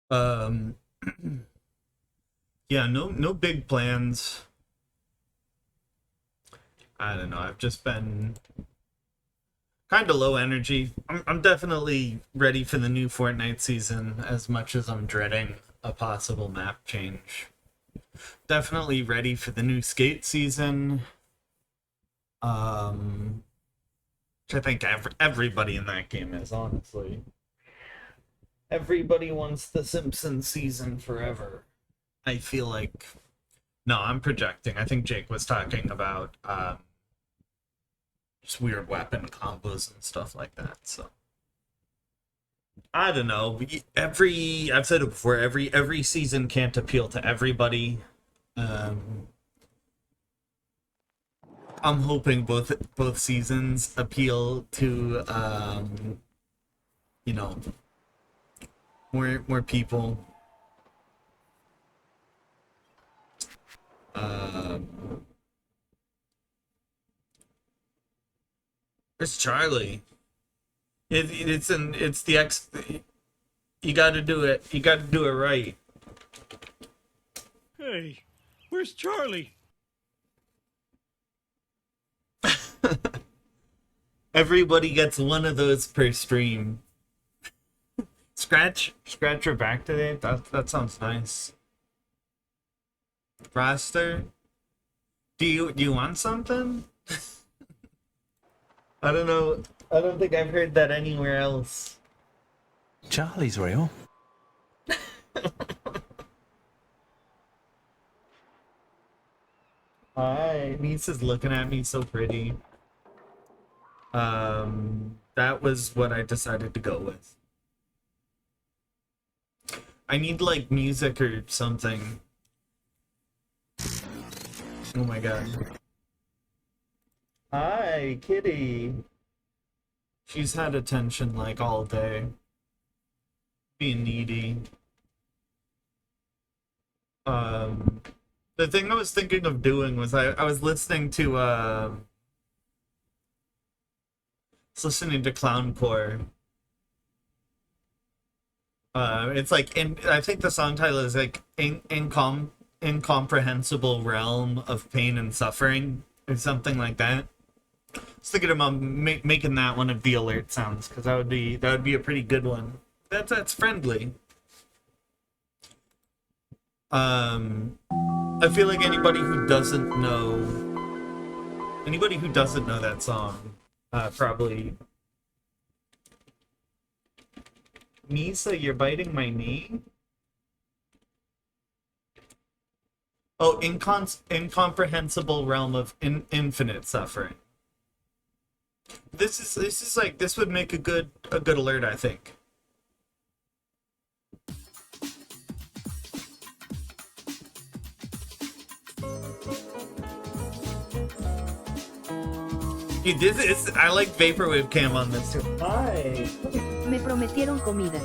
Um, yeah, no big plans. I don't know. I've just been kind of low energy. I'm definitely ready for the new Fortnite season as much as I'm dreading a possible map change. Definitely ready for the new skate season. Which I think everybody in that game is, honestly. Everybody wants the Simpsons season forever. I feel like no, I'm projecting. I think Jake was talking about just weird weapon combos and stuff like that. So I don't know. Every I've said it before. Every season can't appeal to everybody. Um, I'm hoping both seasons appeal to you know more people. Um, it's Charlie. It's the X. You got to do it. You got to do it right. Hey, where's Charlie? Everybody gets one of those per stream. Scratch your back today. That sounds nice. Roster, do you want something? I don't know. I don't think I've heard that anywhere else. Charlie's real. Hi, niece is looking at me so pretty. That was what I decided to go with. I need like music or something. Oh my god. Hi, kitty. She's had attention like all day. Being needy. The thing I was thinking of doing was I was listening to Clowncore. It's like I think the song title is like Incomprehensible Realm of Pain and Suffering or something like that. I was thinking about making that one of the alert sounds because that would be a pretty good one. That's friendly. I feel like anybody who doesn't know that song probably. Misa, you're biting my knee? Oh, incomprehensible realm of infinite suffering. This is like this would make a good alert, I think. Dude, this is I like vaporwave cam on this too. Hi. Me prometieron comida.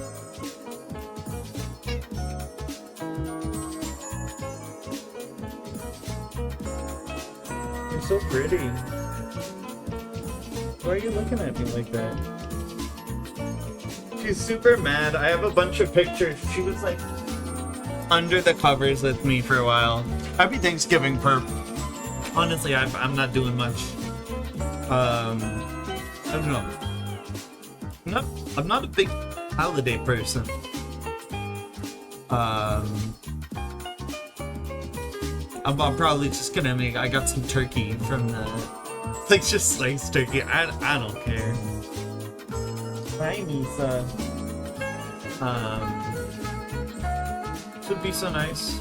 You're so pretty. Why are you looking at me like that? She's super mad. I have a bunch of pictures. She was like under the covers with me for a while. Happy Thanksgiving, Perp. Honestly, I'm not doing much. I don't know. I'm not a big holiday person. I'm probably just gonna I got some turkey from the, like just sliced turkey. I don't care. Hi, Misa. Should be so nice.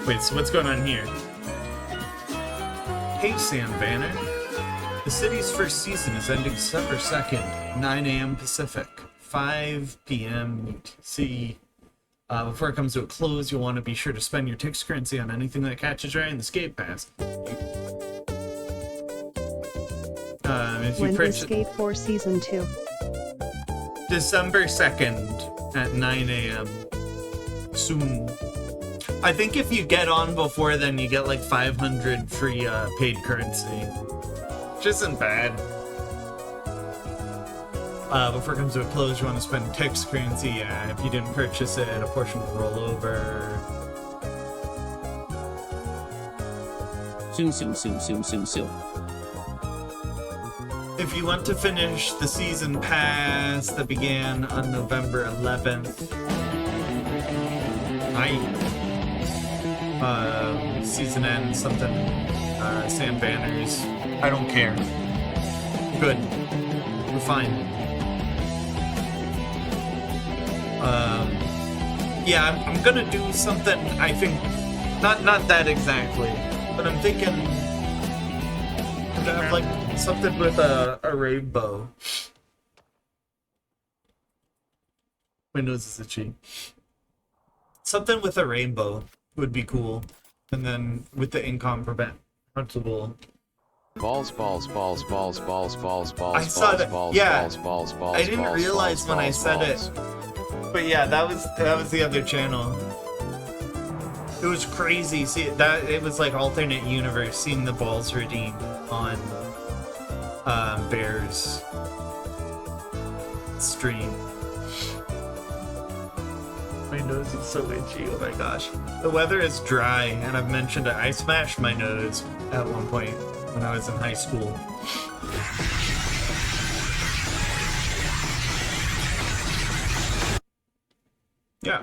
Wait, so what's going on here? Hey, Sam Banner. The city's first season is ending December 2nd, 9 a.m. Pacific, 5 p.m. UTC. Before it comes to a close, you'll want to be sure to spend your Tix currency on anything that catches your eye in the Skate Pass. If you When purchase... is Skate 4 Season 2? December 2nd at 9 a.m. Soon. I think if you get on before then, you get like 500 free paid currency. Which isn't bad. Before it comes to a close, you want to spend Tix currency. If you didn't purchase it, a portion will roll over. Soon. If you want to finish the season pass that began on November 11th, season ends, something, Sam Banners. I don't care. Good. We're fine. Yeah, I'm gonna do something, I think, not that exactly, but I'm thinking I'm gonna have, like, something with a rainbow. My nose is itchy. Something with a rainbow would be cool. And then with the incomprehensible. Balls. I saw that. Yeah. I didn't realize when I said it. But yeah, that was the other channel. It was crazy. See that it was like alternate universe, seeing the balls redeemed on Bear's stream. My nose is so itchy, oh my gosh. The weather is dry, and I've mentioned it. I smashed my nose at one point when I was in high school. Yeah.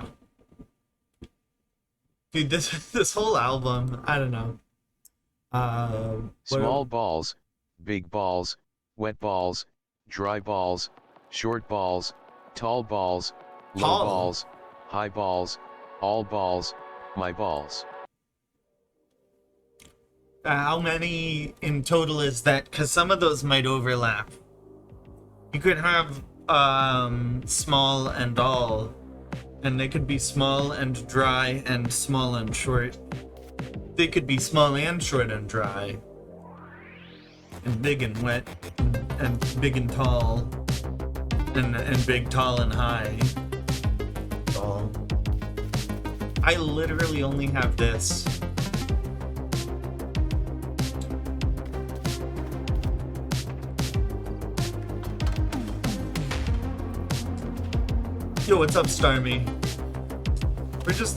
Dude, this whole album, I don't know. What Small balls, big balls, wet balls, dry balls, short balls, tall balls, low Tall. balls, high balls, all balls, my balls. How many in total is that? Because some of those might overlap. You could have small and all, and they could be small and dry and small and short. They could be small and short and dry, and big and wet, and big and tall, and big, tall, and high. Tall. I literally only have this. Yo, what's up, Starmy? We're just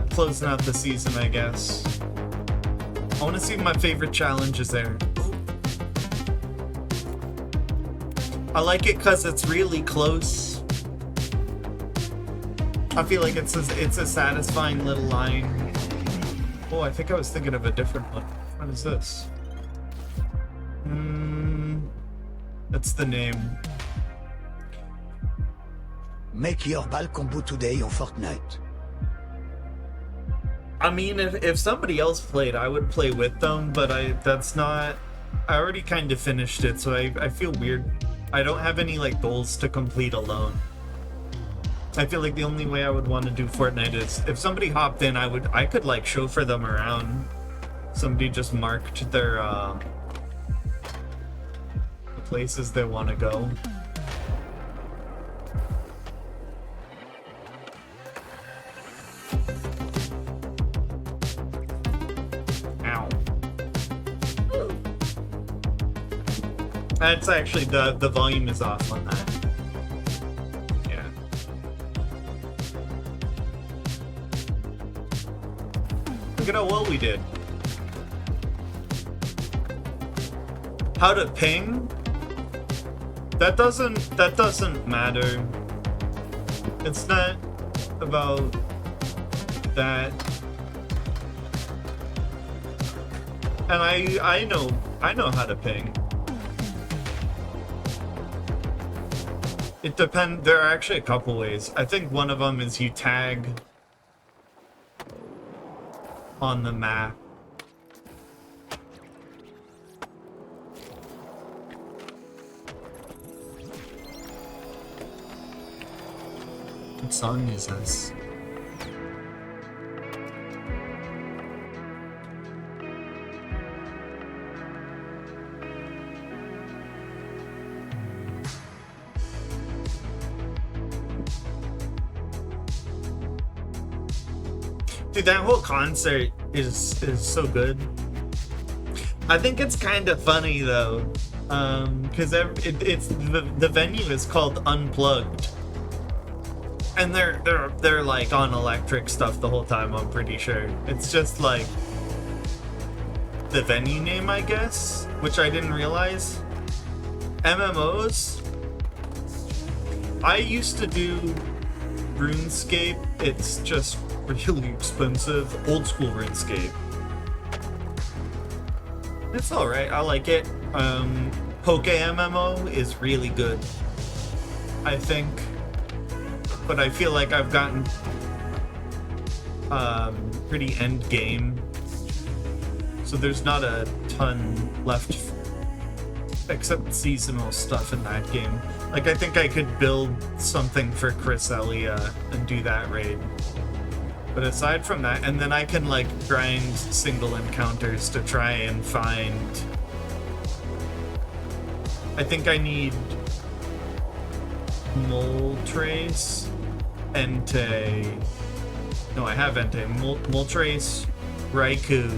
closing out the season, I guess. I want to see my favorite challenges there. I like it because it's really close. I feel like it's a satisfying little line. Oh, I think I was thinking of a different one. What is this? That's the name. Make your bal combo today on Fortnite. I mean, if somebody else played, I would play with them, but I already kind of finished it, so I feel weird. I don't have any like goals to complete alone. I feel like the only way I would want to do Fortnite is if somebody hopped in, I could like chauffeur them around. Somebody just marked their the places they want to go. That's actually the volume is off on that. Yeah. Look at how well we did. How to ping? That doesn't matter. It's not about that. And I know how to ping. It depends. There are actually a couple ways. I think one of them is you tag on the map. What song is this? Dude, that whole concert is so good. I think it's kind of funny though, because it's the venue is called Unplugged, and they're like on electric stuff the whole time. I'm pretty sure it's just like the venue name, I guess, which I didn't realize. MMOs. I used to do RuneScape. It's just really expensive. Old school RuneScape. It's alright, I like it. Poke MMO is really good, I think. But I feel like I've gotten pretty end game. So there's not a ton left except seasonal stuff in that game. Like I think I could build something for Cresselia and do that raid. But aside from that, and then I can like grind single encounters to try and find. I think I need Moltres, Entei. No, I have Entei. Moltres, Raikou.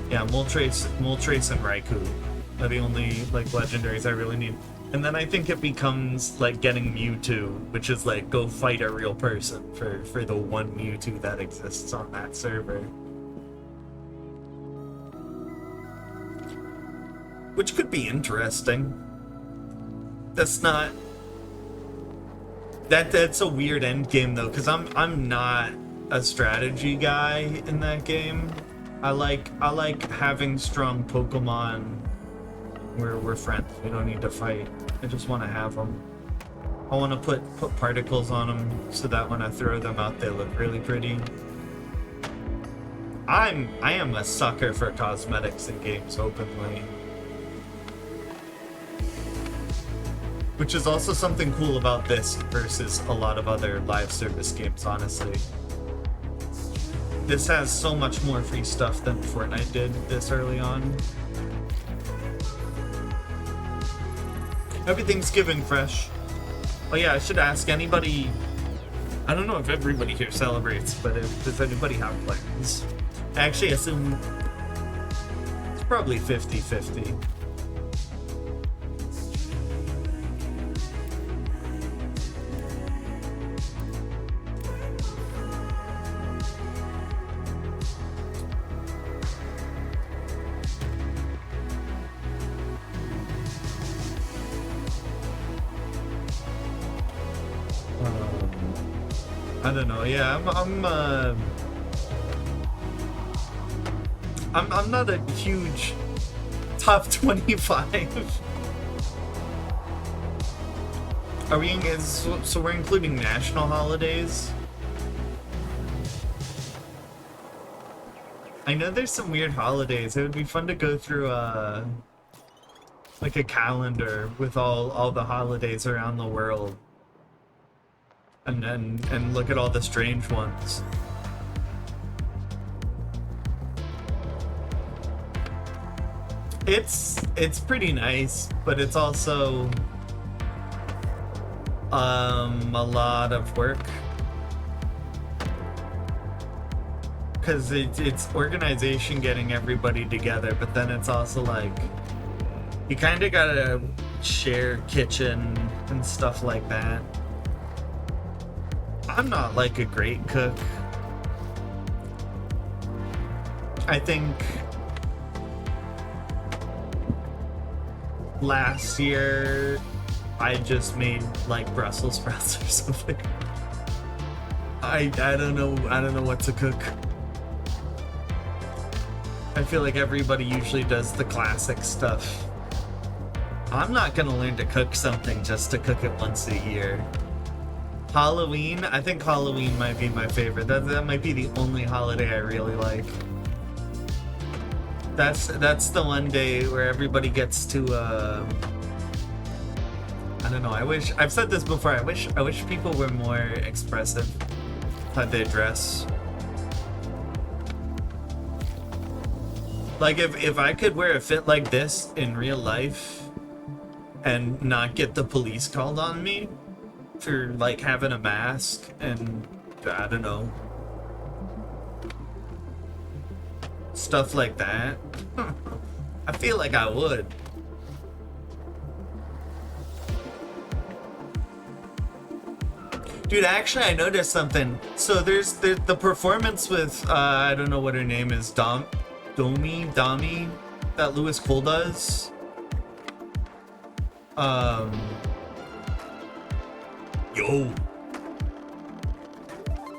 Yeah, Moltres and Raikou are the only like legendaries I really need. And then I think it becomes like getting Mewtwo, which is like go fight a real person for the one Mewtwo that exists on that server. Which could be interesting. That's a weird end game though, because I'm not a strategy guy in that game. I like having strong Pokemon where we're friends. We don't need to fight. I just want to have them. I want to put particles on them so that when I throw them out, they look really pretty. I am a sucker for cosmetics in games openly. Which is also something cool about this versus a lot of other live service games, honestly. This has so much more free stuff than Fortnite did this early on. Everything's given fresh. Oh yeah, I should ask anybody... I don't know if everybody here celebrates, but does anybody have plans? I actually assume it's probably 50-50. I don't know. Yeah, I'm not a huge top 25. Are we so we're including national holidays? I know there's some weird holidays. It would be fun to go through like a calendar with all the holidays around the world. And look at all the strange ones. It's pretty nice, but it's also a lot of work. Cause it's organization getting everybody together, but then it's also like you kinda gotta share kitchen and stuff like that. I'm not like a great cook. I think last year I just made like Brussels sprouts or something. I don't know what to cook. I feel like everybody usually does the classic stuff. I'm not gonna learn to cook something just to cook it once a year. Halloween, I think Halloween might be my favorite. That might be the only holiday I really like. That's the one day where everybody gets to I don't know, I've said this before, I wish people were more expressive how they dress. Like if I could wear a fit like this in real life and not get the police called on me for like having a mask and I don't know, stuff like that, I feel like I would. Dude, actually I noticed something. So there's the performance with I don't know what her name is, Domi, that Lewis Cole does. Yo,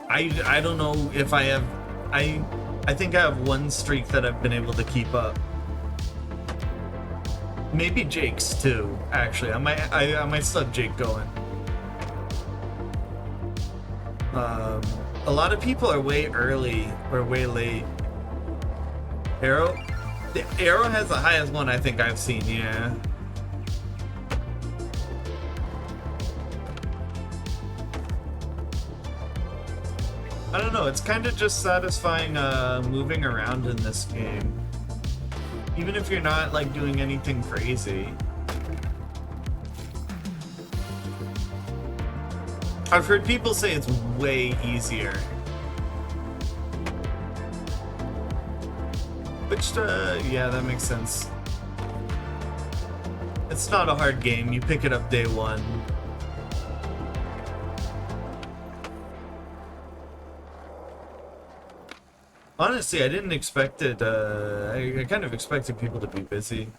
I don't know if I have. I think I have one streak that I've been able to keep up. Maybe Jake's too. Actually, I might still have Jake going. A lot of people are way early or way late. Arrow has the highest one I think I've seen. Yeah. I don't know, it's kind of just satisfying moving around in this game. Even if you're not like doing anything crazy. I've heard people say it's way easier. Which, yeah, that makes sense. It's not a hard game, you pick it up day one. Honestly, I didn't expect it. I kind of expected people to be busy.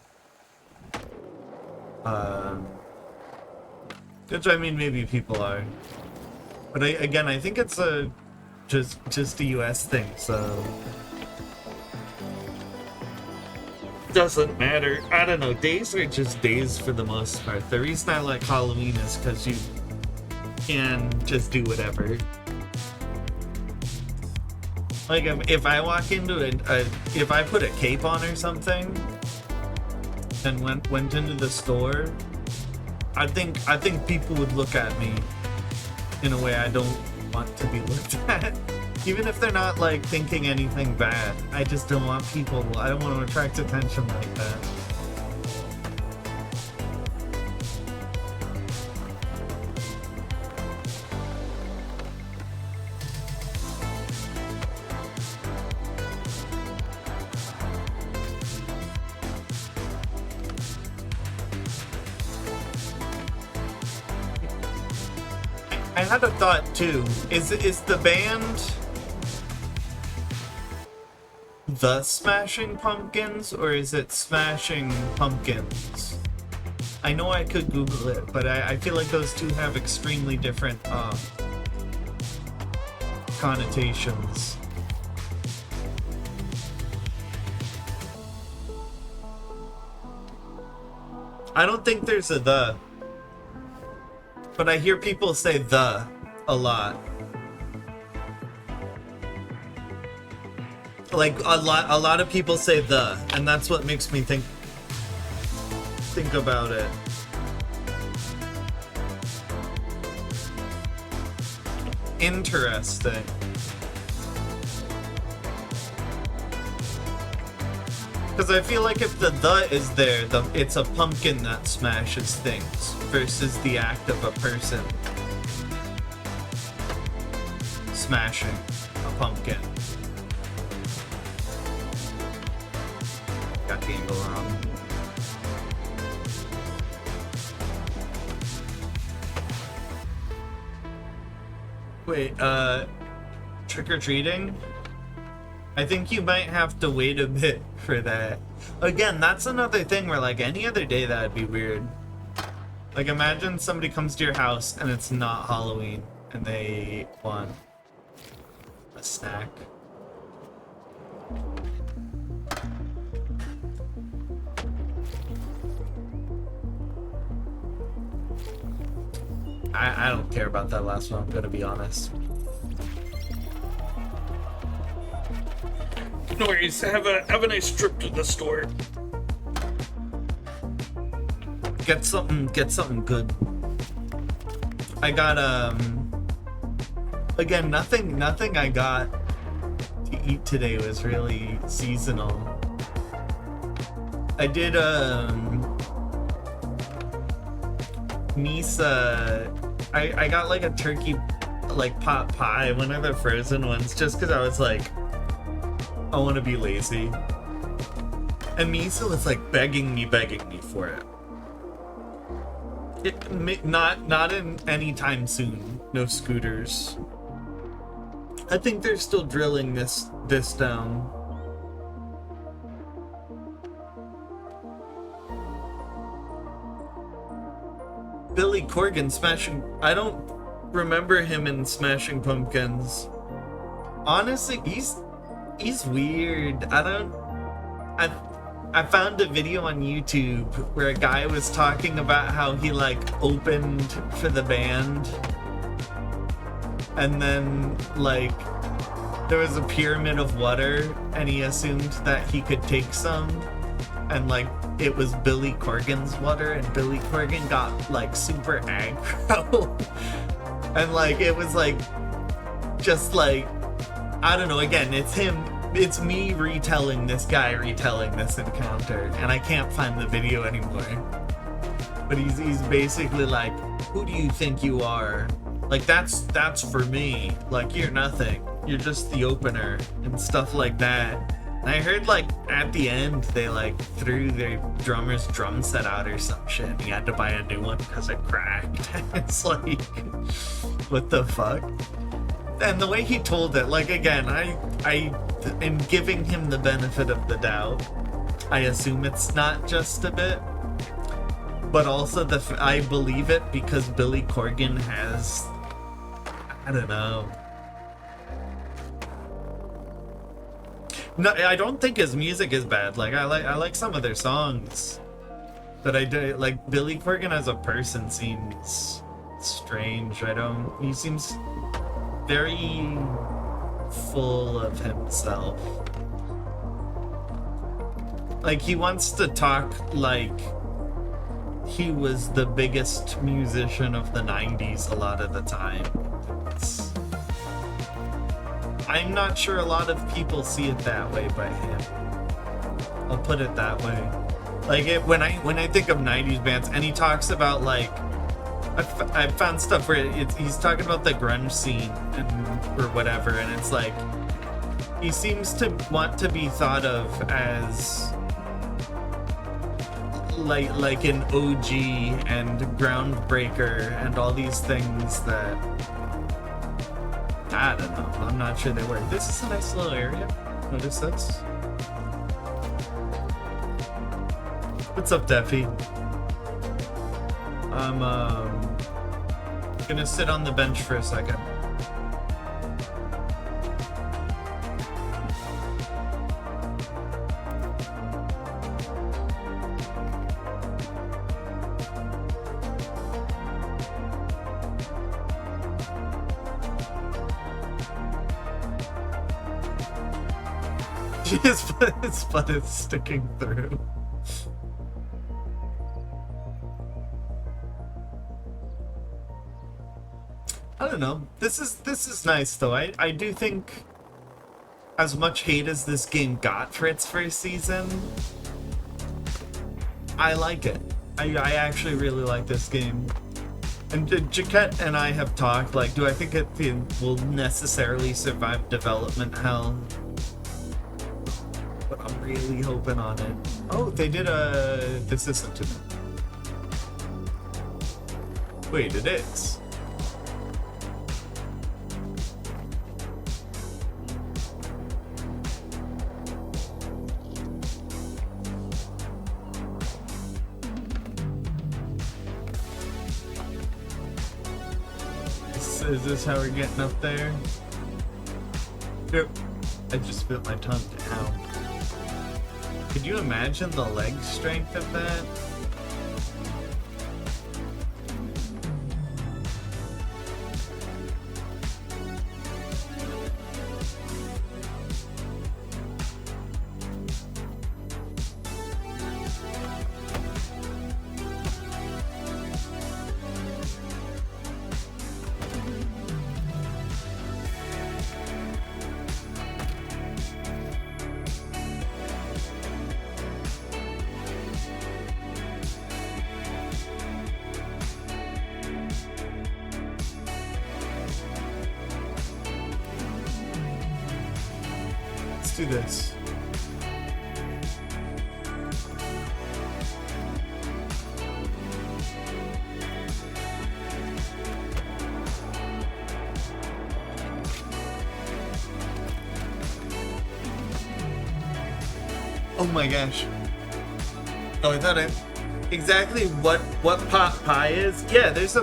Which I mean, maybe people are. But I think it's a just a US thing, so doesn't matter. I don't know, days are just days for the most part. The reason I like Halloween is because you can just do whatever. Like if I walk into if I put a cape on or something and went into the store, I think people would look at me in a way I don't want to be looked at. Even if they're not like thinking anything bad. I just don't want people, I don't want to attract attention like that. I had a thought too. Is the band The Smashing Pumpkins or is it Smashing Pumpkins? I know I could Google it, but I feel like those two have extremely different connotations. I don't think there's a the. But I hear people say the a lot. Like a lot of people say the, and that's what makes me think about it. Interesting. Because I feel like if the is there, it's a pumpkin that smashes things versus the act of a person smashing a pumpkin. Got the angle wrong. Wait, trick-or-treating? I think you might have to wait a bit for that. Again, that's another thing where, like, any other day that'd be weird. Like, imagine somebody comes to your house and it's not Halloween and they want a snack. I don't care about that last one, I'm gonna be honest. No worries, have a nice trip to the store. Get something good. I got again, nothing I got to eat today was really seasonal. I did Misa. I got like a turkey like pot pie, one of the frozen ones, just because I was like, I want to be lazy. And Misa was like begging me for it. Not in any time soon. No scooters. I think they're still drilling this down. Billy Corgan Smashing. I don't remember him in Smashing Pumpkins. Honestly, he's weird. I found a video on YouTube where a guy was talking about how he like opened for the band and then like there was a pyramid of water and he assumed that he could take some and like it was Billy Corgan's water and Billy Corgan got like super aggro and like it was like just like I don't know, again, it's me retelling this encounter, and I can't find the video anymore. But he's basically like, who do you think you are? Like that's for me. Like you're nothing. You're just the opener and stuff like that. And I heard like at the end they like threw their drummer's drum set out or some shit. And he had to buy a new one because it cracked. It's like, what the fuck? And the way he told it, like again, I am giving him the benefit of the doubt. I assume it's not just a bit, but also I believe it because Billy Corgan has, I don't know. No, I don't think his music is bad. Like I like some of their songs. But I do like Billy Corgan as a person seems strange. He seems very full of himself. Like he wants to talk like he was the biggest musician of the 90s a lot of the time. I'm not sure a lot of people see it that way by him. I'll put it that way. Like when I think of 90s bands and he talks about like I've found stuff where he's talking about the grunge scene or whatever, and it's like he seems to want to be thought of as like an OG and groundbreaker and all these things that I don't know. I'm not sure they work. This is a nice little area. Notice this. What's up, Deffy? I'm gonna sit on the bench for a second. His butt is sticking through. I don't know. This is nice though. I do think as much hate as this game got for its first season, I like it. I actually really like this game. And Jaquette and I have talked, like, do I think it will necessarily survive development hell? But I'm really hoping on it. Oh, they did a... This isn't to me. Wait, it is. Is this how we're getting up there? Yep. I just spit my tongue down. Could you imagine the leg strength of that? Let's do this. Oh my gosh. Oh, I thought exactly what pot pie is. Yeah, there's a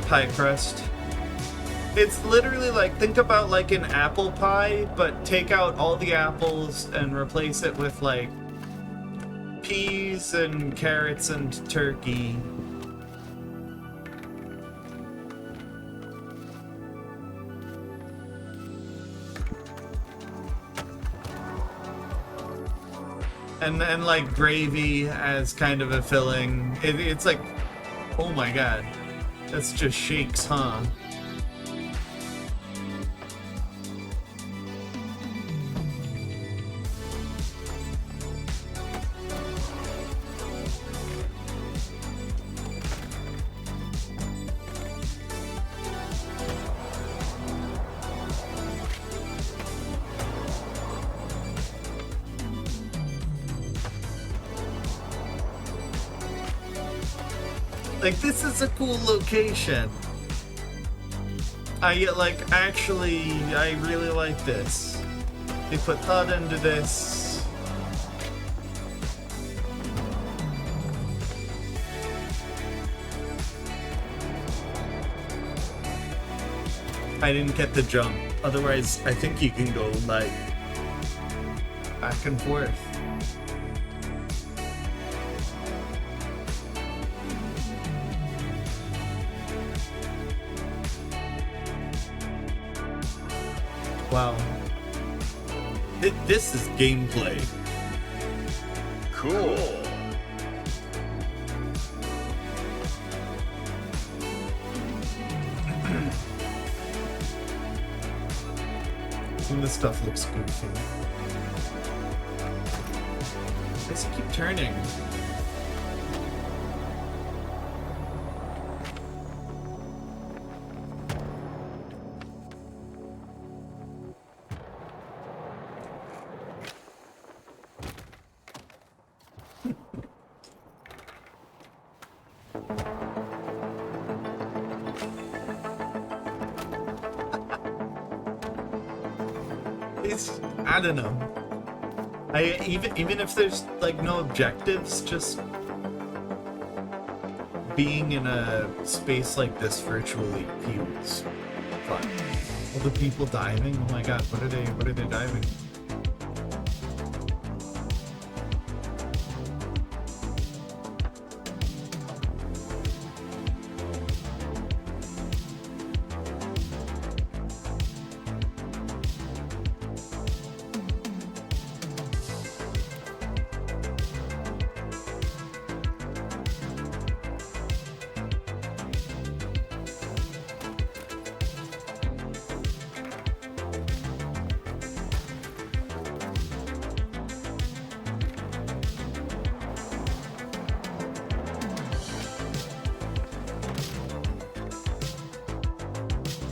pie crust. It's literally like, think about like an apple pie, but take out all the apples and replace it with like peas and carrots and turkey. And then like gravy as kind of a filling. It's like, oh my god, that's just shakes, huh? Like, this is a cool location. I really like this. They put thought into this. I didn't get the jump. Otherwise, I think you can go like back and forth. Wow. This is gameplay. Cool. Some of this stuff looks goofy. Let's keep turning. I don't know. Even if there's like no objectives, just being in a space like this virtually feels fun. All the people diving. Oh my god, what are they diving?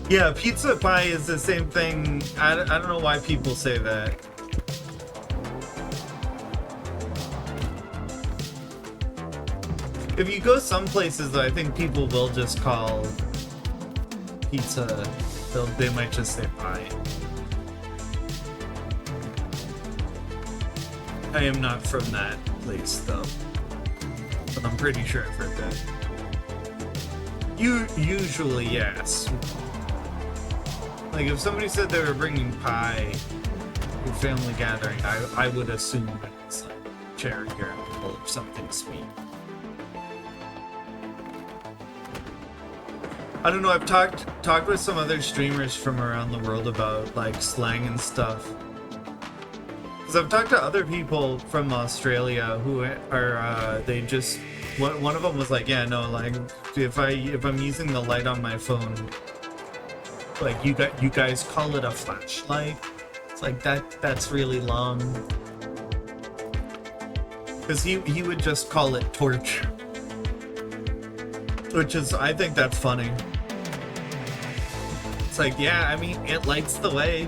Yeah, pizza pie is the same thing. I don't know why people say that. If you go some places, though, I think people will just call pizza, they might just say pie. I am not from that place, though. But I'm pretty sure I've heard that. Usually, yes. Like, if somebody said they were bringing pie to a family gathering, I would assume it's like cherry or apple or something sweet. I don't know, I've talked with some other streamers from around the world about, like, slang and stuff. Because I've talked to other people from Australia who are, they just... One of them was like, yeah, no, like, if I'm using the light on my phone... Like, you guys call it a flashlight? It's like, that's really long. Because he would just call it torch. Which is, I think that's funny. It's like, yeah, I mean, it lights the way.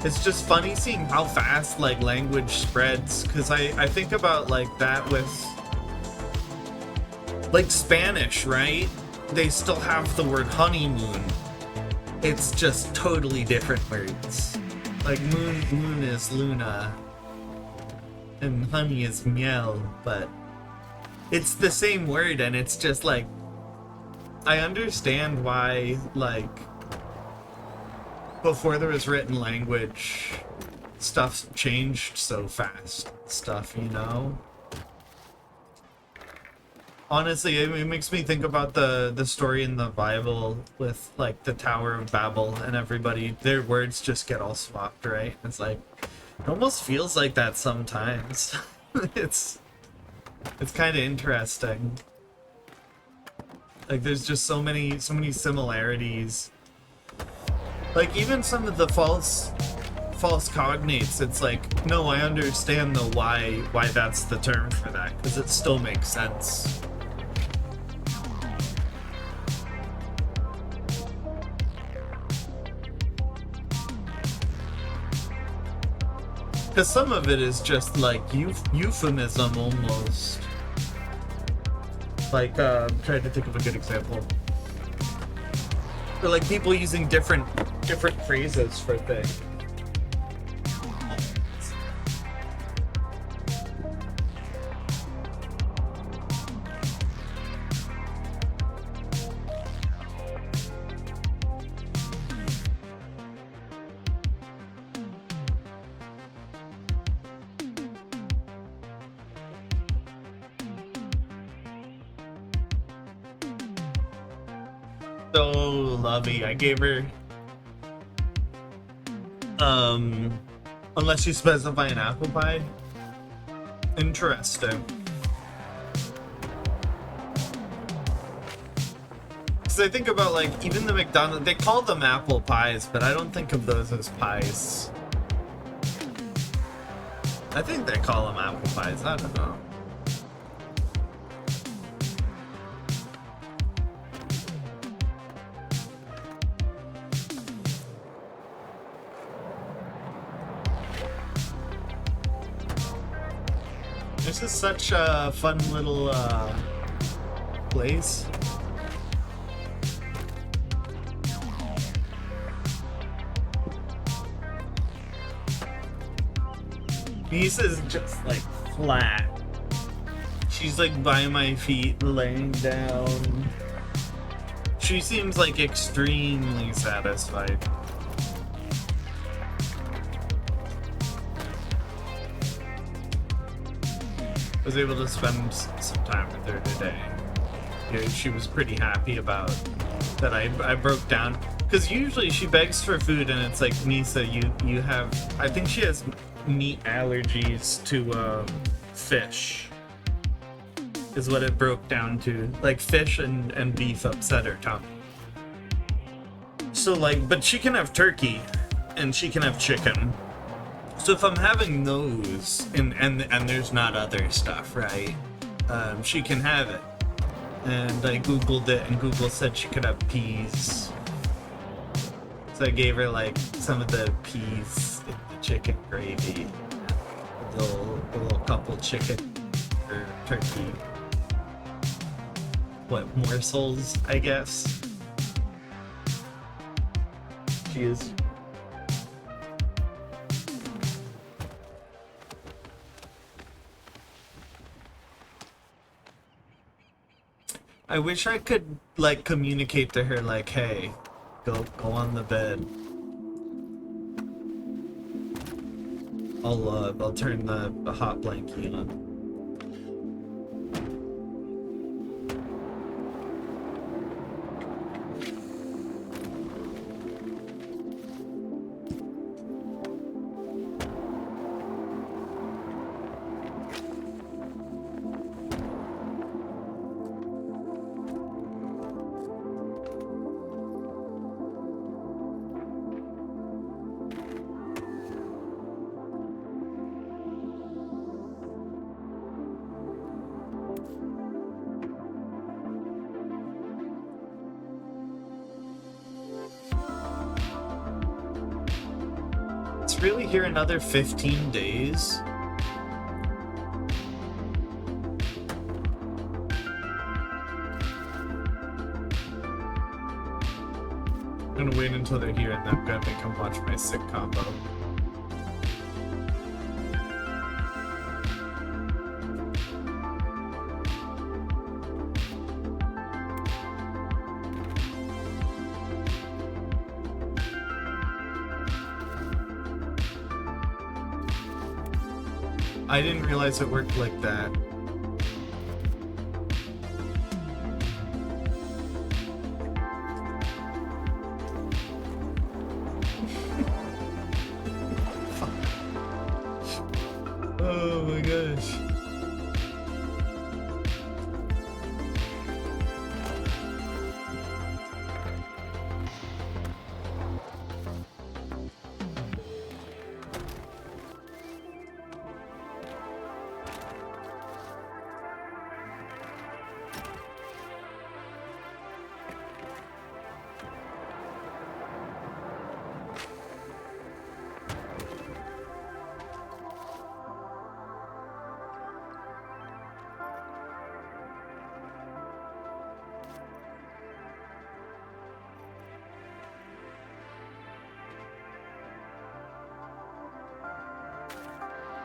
It's just funny seeing how fast, like, language spreads. Because I think about, like, that with... Like, Spanish, right? They still have the word honeymoon. It's just totally different words. Like moon is luna and honey is miel, but it's the same word, and it's just like, I understand why, like, before there was written language, stuff changed so fast. Stuff, you know? Honestly, it makes me think about the story in the Bible with, like, the Tower of Babel and everybody, their words just get all swapped, right? It's like, it almost feels like that sometimes. It's kind of interesting. Like, there's just so many similarities. Like, even some of the false cognates, it's like, no, I understand the why that's the term for that, because it still makes sense. Because some of it is just like euphemism almost. Like, I'm trying to think of a good example. Or like people using different phrases for things. So lovey. I gave her unless you specify an apple pie. Interesting. Because I think about, like, even the McDonald's, they call them apple pies, but I don't think of those as pies. I think they call them apple pies. I don't know. This is such a fun little place. Misa's just like flat. She's like by my feet, laying down. She seems like extremely satisfied. I was able to spend some time with her today. Yeah, she was pretty happy about that I broke down. Because usually she begs for food and it's like, Misa, you have... I think she has meat allergies to fish. Is what it broke down to. Like fish and beef upset her tummy. So like, but she can have turkey and she can have chicken. So if I'm having those and there's not other stuff, right? She can have it. And I googled it and Google said she could have peas. So I gave her like some of the peas in the chicken gravy, a little couple chicken or turkey, morsels, I guess. She is. I wish I could like communicate to her like, hey, go on the bed. I'll turn the hot blanket on. Really here another 15 days? I'm gonna wait until they're here and then I'm gonna make them watch my sick combo. I didn't realize it worked like that. Oh my gosh.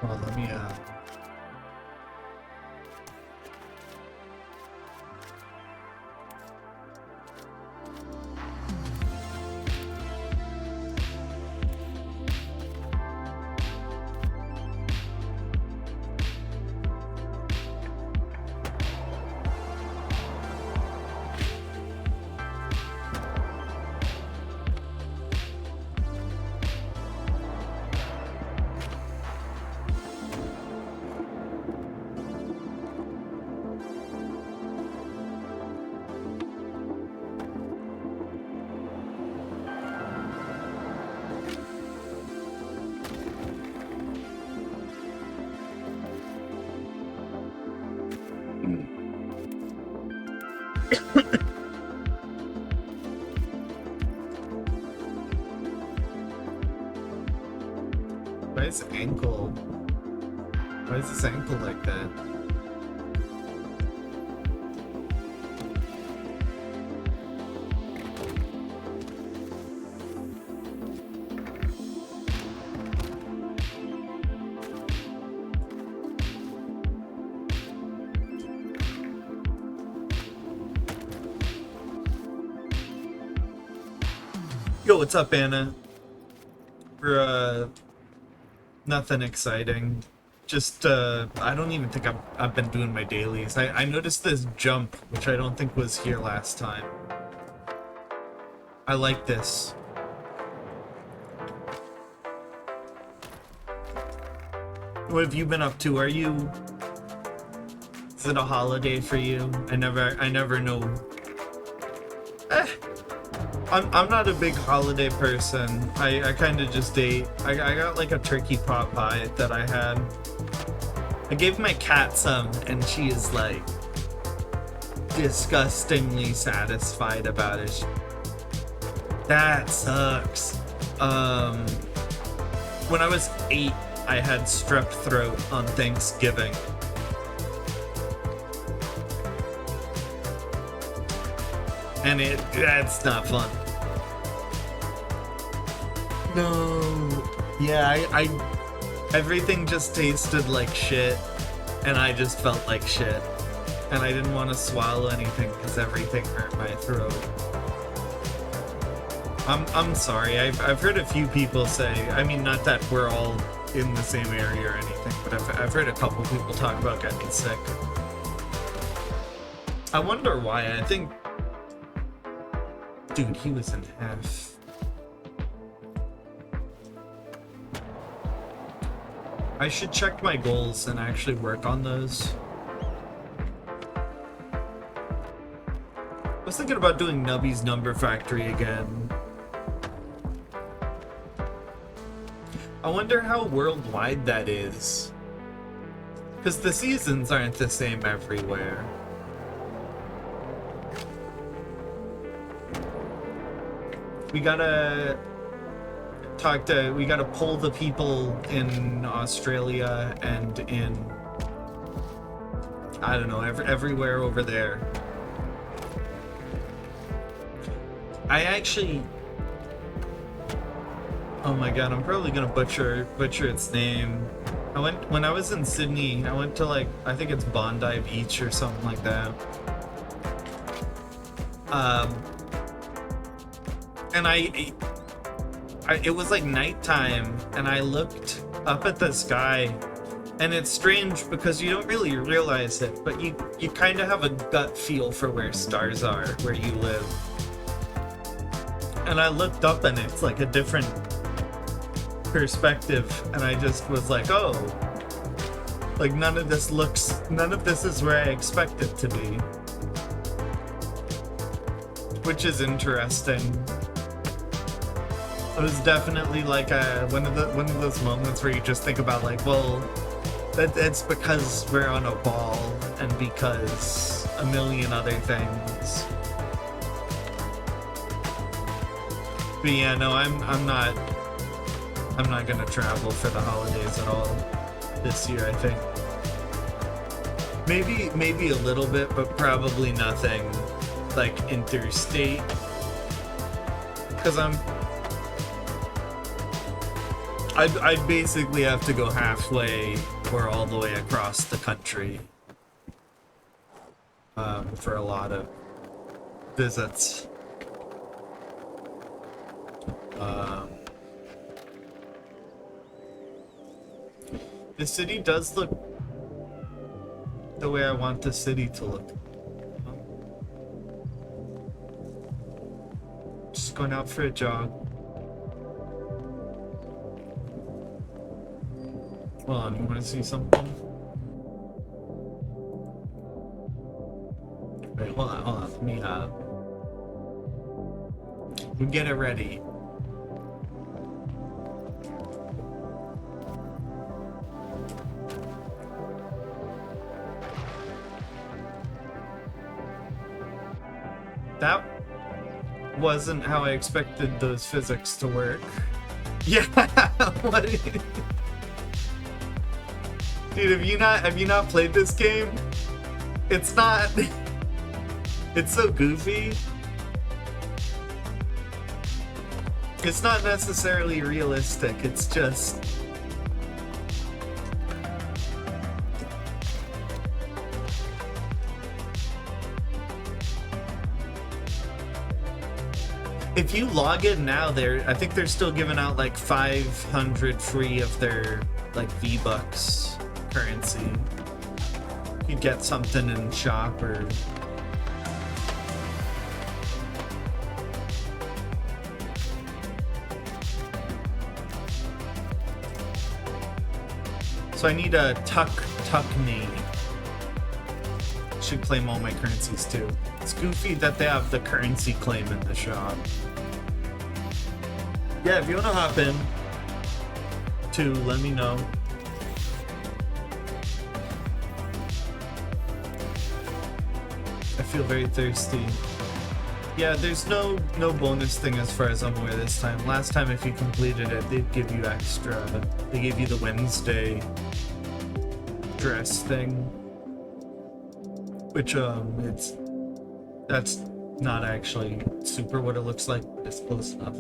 Well, let me Why is ankle? Why is this ankle like that? Yo, what's up, Anna? For nothing exciting. Just I don't even think I've been doing my dailies. I noticed this jump, which I don't think was here last time. I like this. What have you been up to? Is it a holiday for you? I never know. I'm not a big holiday person. I kind of just ate. I got like a turkey pot pie that I had. I gave my cat some, and she is like disgustingly satisfied about it. That sucks. When I was 8, I had strep throat on Thanksgiving. And that's not fun. No. Yeah, I everything just tasted like shit, and I just felt like shit. And I didn't want to swallow anything because everything hurt my throat. I'm sorry. I've heard a few people say, I mean, not that we're all in the same area or anything, but I've heard a couple people talk about getting sick. I wonder why. I think, dude, he was in half. I should check my goals and actually work on those. I was thinking about doing Nubby's Number Factory again. I wonder how worldwide that is. Because the seasons aren't the same everywhere. We gotta poll the people in Australia and in, I don't know, everywhere over there. I actually, oh my god, I'm probably gonna butcher its name. When I was in Sydney, I went to like, I think it's Bondi Beach or something like that. And it was like nighttime, and I looked up at the sky, and it's strange because you don't really realize it, but you kind of have a gut feel for where stars are, where you live. And I looked up, and it's like a different perspective, and I just was like, oh, like none of this is where I expect it to be. Which is interesting. It was definitely like one of those moments where you just think about like, well, it's because we're on a ball and because a million other things. But yeah, no, I'm not gonna travel for the holidays at all this year. I think maybe a little bit, but probably nothing like interstate, because I'd basically have to go halfway or all the way across the country for a lot of visits. The city does look the way I want the city to look. Just going out for a jog. Hold on, you want to see something? Wait, hold on. Let me we'll get it ready. That wasn't how I expected those physics to work. Yeah, what is... Dude, have you not played this game? It's not... It's so goofy. It's not necessarily realistic, it's just... If you log in now, I think they're still giving out like 500 free of their like V-Bucks currency. You could get something in shop or... So I need a Tuckney. Should claim all my currencies too. It's goofy that they have the currency claim in the shop. Yeah, if you want to hop in too, let me know. I feel very thirsty. Yeah, there's no bonus thing as far as I'm aware this time. Last time if you completed it, they'd give you extra. They gave you the Wednesday dress thing. Which that's not actually super what it looks like, but it's close enough.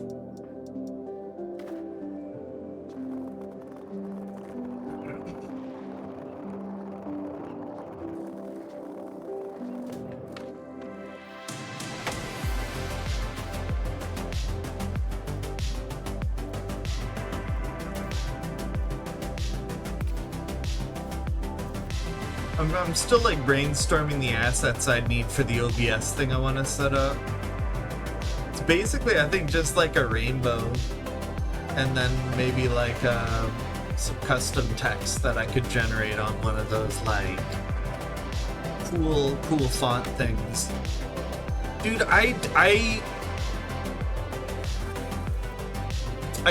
I'm still like brainstorming the assets I'd need for the OBS thing I want to set up. It's basically, I think, just like a rainbow, and then maybe like some custom text that I could generate on one of those like cool font things. Dude, I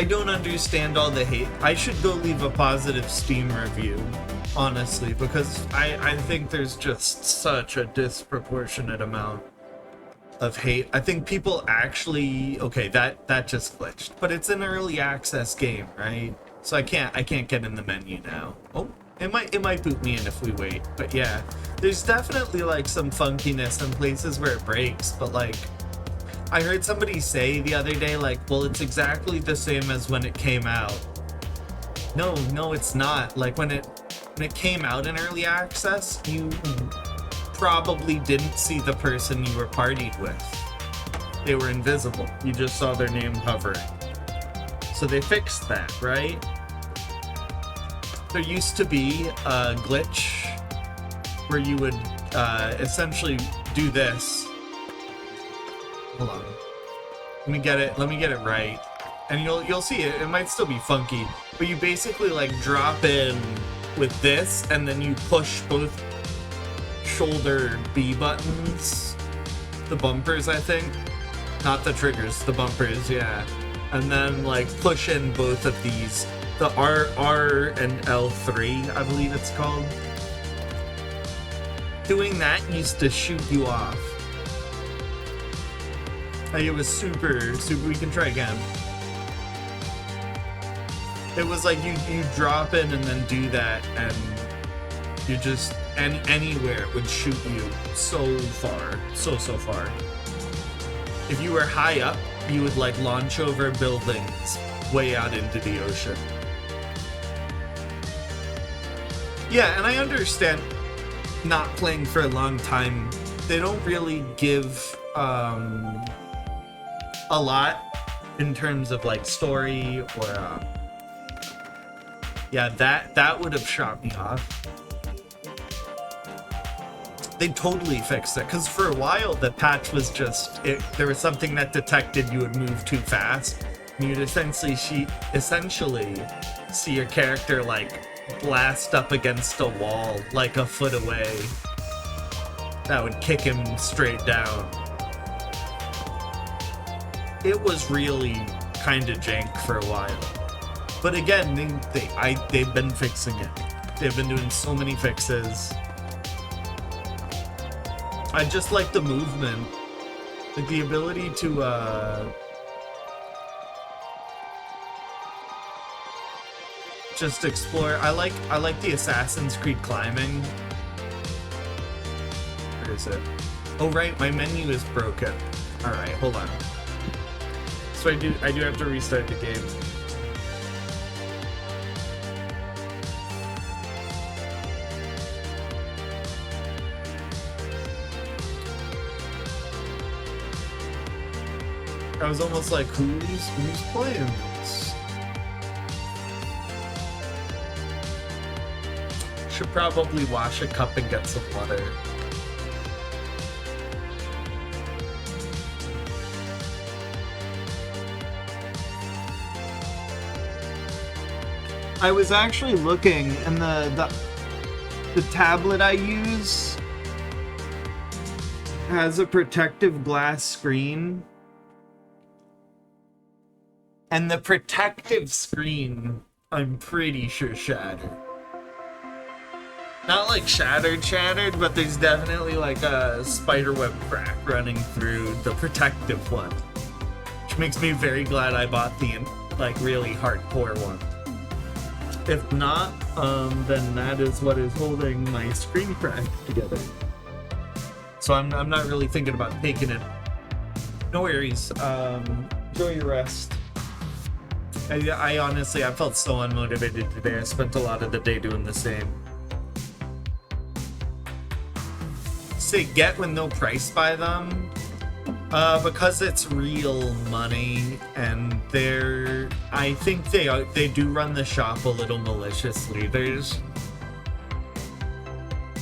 don't understand all the hate. I should go leave a positive Steam review, honestly, because I think there's just such a disproportionate amount of hate. I think people actually... Okay, that just glitched. But it's an early access game, right? So I can't get in the menu now. Oh, it might boot me in if we wait. But yeah, there's definitely like some funkiness in places where it breaks, but like... I heard somebody say the other day, like, well, it's exactly the same as when it came out. No, it's not. Like, when it came out in early access, you probably didn't see the person you were partied with. They were invisible. You just saw their name hovering. So they fixed that, right? There used to be a glitch where you would essentially do this. Hold on. Let me get it right. And you'll see it. It might still be funky, but you basically like drop in with this, and then you push both shoulder B buttons, the bumpers, I think, not the triggers, the bumpers, yeah. And then like push in both of these, the R and L3, I believe it's called. Doing that used to shoot you off. Like, it was super. We can try again. It was like you drop in and then do that, and you just anywhere it would shoot you so far, so far. If you were high up, you would like launch over buildings way out into the ocean. Yeah, and I understand not playing for a long time. They don't really give a lot in terms of like story or yeah, that would have shot me off. They totally fixed it, because for a while the patch was just there was something that detected you would move too fast, and you'd essentially see your character like blast up against a wall like a foot away. That would kick him straight down. It was really kind of jank for a while. But again, they've been fixing it. They've been doing so many fixes. I just like the movement Like the ability to just explore. I like the Assassin's Creed climbing. Where is it? Oh right, my menu is broken. All right, hold on. So I do have to restart the game. I was almost like, who's playing this? Should probably wash a cup and get some water. I was actually looking, and the tablet I use has a protective glass screen. And the protective screen, I'm pretty sure shattered. Not like shattered, but there's definitely like a spiderweb crack running through the protective one. Which makes me very glad I bought the like really hardcore one. If not, then that is what is holding my screen crack together. So I'm not really thinking about taking it. No worries. Enjoy your rest. I honestly, I felt so unmotivated today. I spent a lot of the day doing the same. Say get with no price by them. Because it's real money, and I think they do run the shop a little maliciously. There's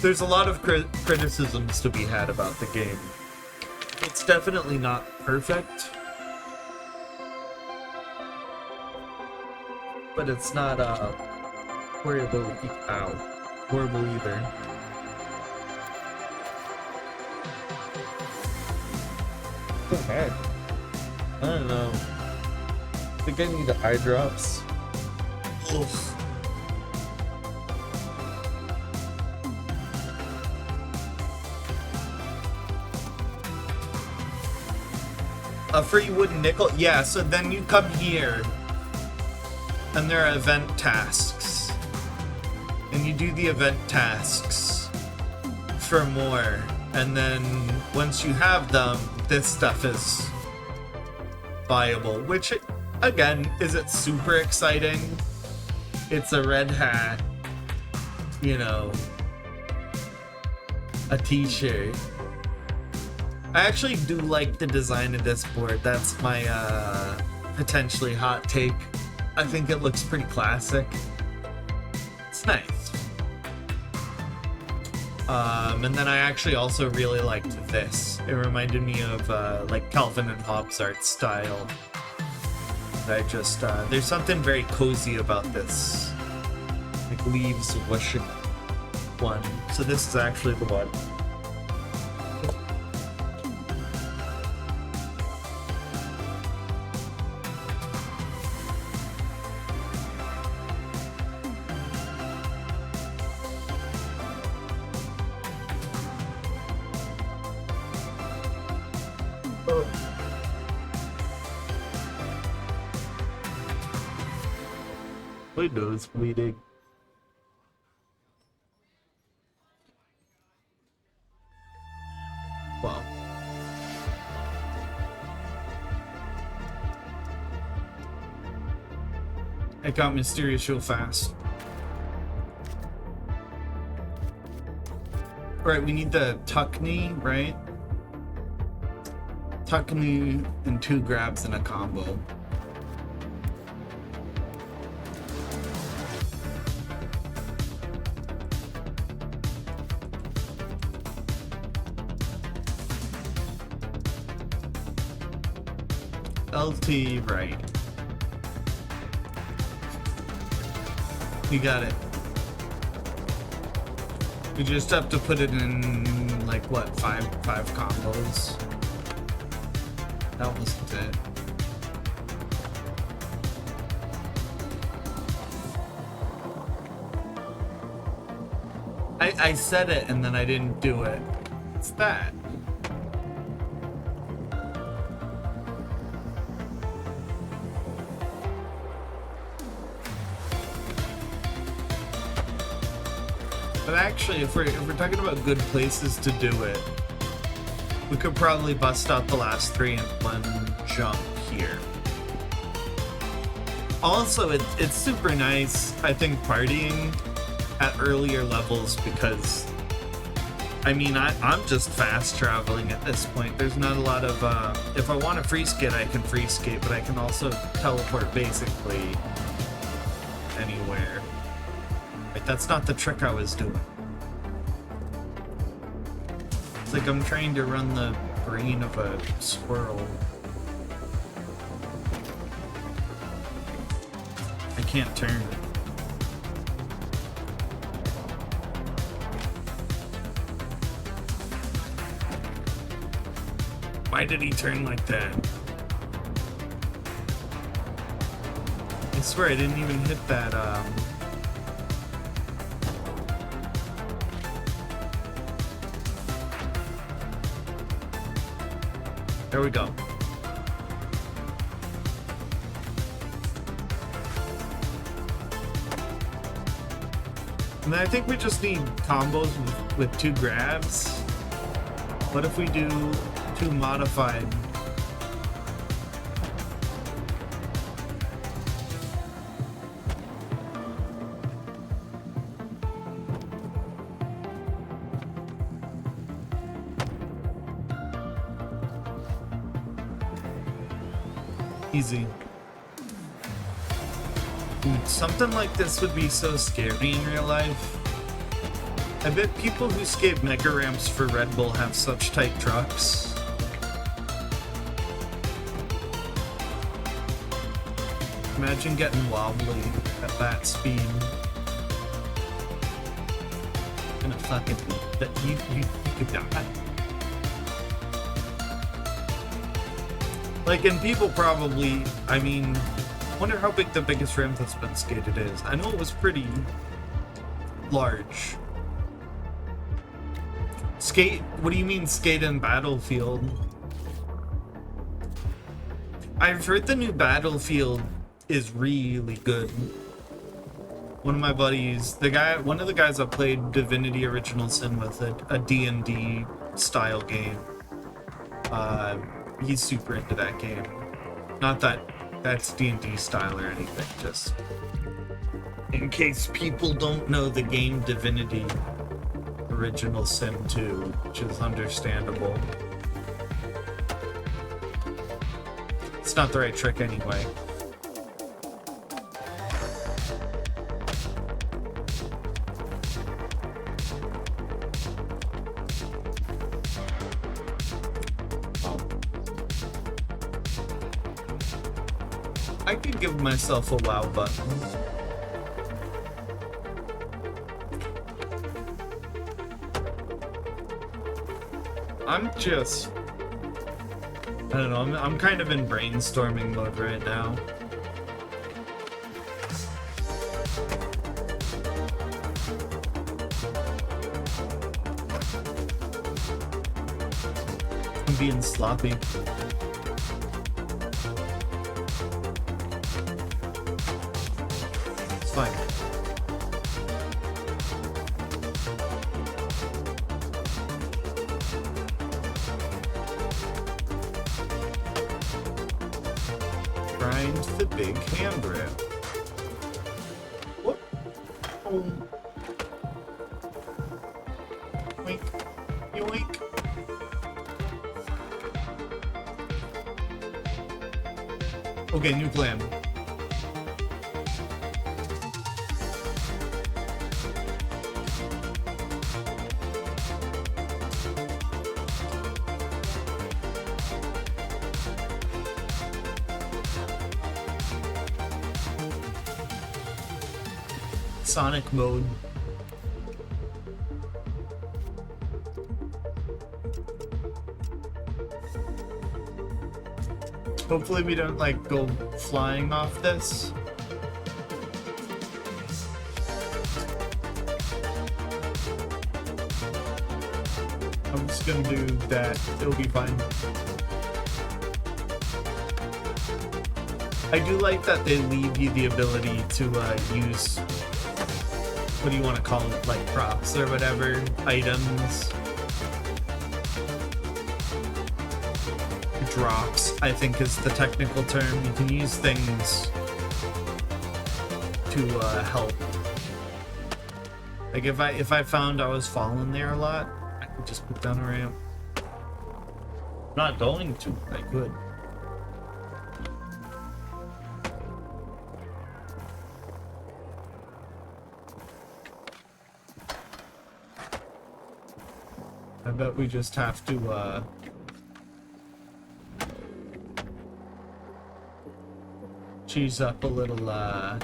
a lot of criticisms to be had about the game. It's definitely not perfect, but it's not horrible either. What the heck? I don't know. I think I need eye drops. Oof. A free wooden nickel? Yeah, so then you come here, and there are event tasks. And you do the event tasks for more. And then once you have them, this stuff is viable, which again isn't super exciting. It's a red hat, you know, a t-shirt. I actually do like the design of this board. That's my potentially hot take. I think it looks pretty classic. It's nice. And then I actually also really liked this. It reminded me of like Calvin and Hobbes art style. I just there's something very cozy about this, like leaves wishing one. So this is actually the one. My nose bleeding. Wow. It got mysterious real fast. Right, we need the tuck knee, right? Tuck knee and 2 grabs in a combo. LT right. You got it. You just have to put it in like what, five combos. That wasn't it. I said it and then I didn't do it. What's that? But actually, if we're talking about good places to do it, we could probably bust out the last 3 in one jump here. Also, it's super nice, I think, partying at earlier levels because, I mean, I'm just fast traveling at this point. There's not a lot of, if I want to free skate, I can free skate, but I can also teleport basically anywhere. Like, that's not the trick I was doing. It's like I'm trying to run the brain of a squirrel. I can't turn. Why did he turn like that? I swear I didn't even hit that, There we go. And then I think we just need combos with 2 grabs. What if we do 2 modified? Easy. Dude, something like this would be so scary in real life. I bet people who skate mega ramps for Red Bull have such tight trucks. Imagine getting wobbly at that speed. Gonna fucking you could die. Like, and people probably, I mean, wonder how big the biggest ramp that's been skated is. I know it was pretty large. Skate? What do you mean skate in Battlefield? I've heard the new Battlefield is really good. One of my buddies, one of the guys I played Divinity Original Sin with, a D&D style game. He's super into that game. Not that that's D&D style or anything, just in case people don't know the game Divinity Original Sin 2, which is understandable. It's not the right trick anyway. I could give myself a WoW button. I'm just... I don't know, I'm kind of in brainstorming mode right now. I'm being sloppy. Fine. Grind the big hand grip. Whoop. Oh. Yoink. Yoink. Okay, new plan. Sonic mode. Hopefully we don't like go flying off this. I'm just gonna do that. It'll be fine. I do like that they leave you the ability to use what do you want to call it, like props or whatever, items. Drops, I think is the technical term. You can use things to help. Like if I found I was falling there a lot, I could just put down a ramp. I'm not going to, I could. I bet we just have to cheese up a little I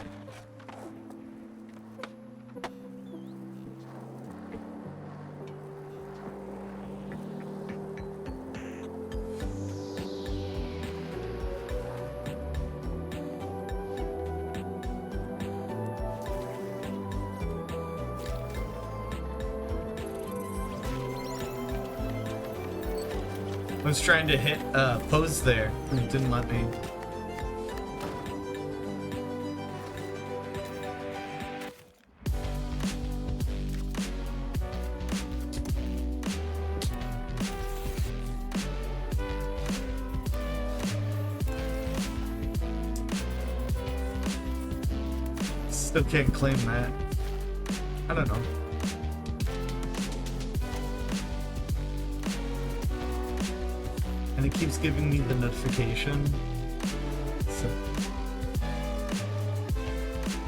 was trying to hit pose there and it didn't let me. Still can't claim that. I don't know. And it keeps giving me the notification. So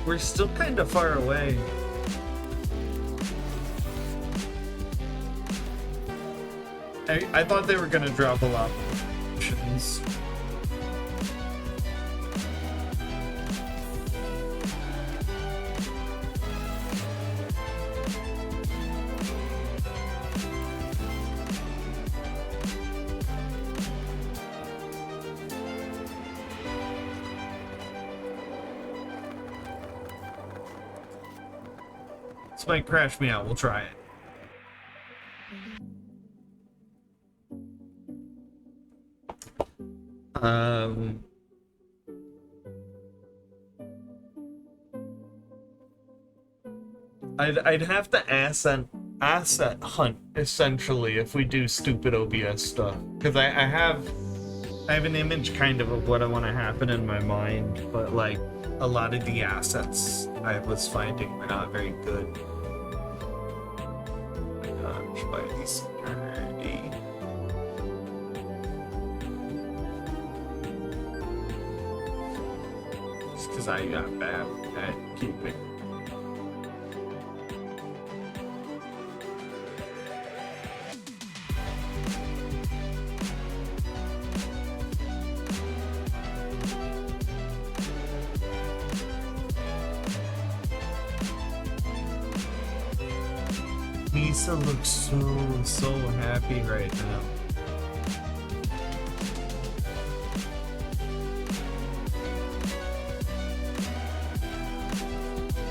we're still kind of far away. I thought they were gonna drop a lot of options. This might crash me out. We'll try it. I'd have to asset hunt essentially if we do stupid OBS stuff, because I have an image kind of what I want to happen in my mind, but like a lot of the assets I was finding were not very good. Oh my gosh, why are these so nerdy? Just because I got bad at keeping. Lisa looks so happy right now.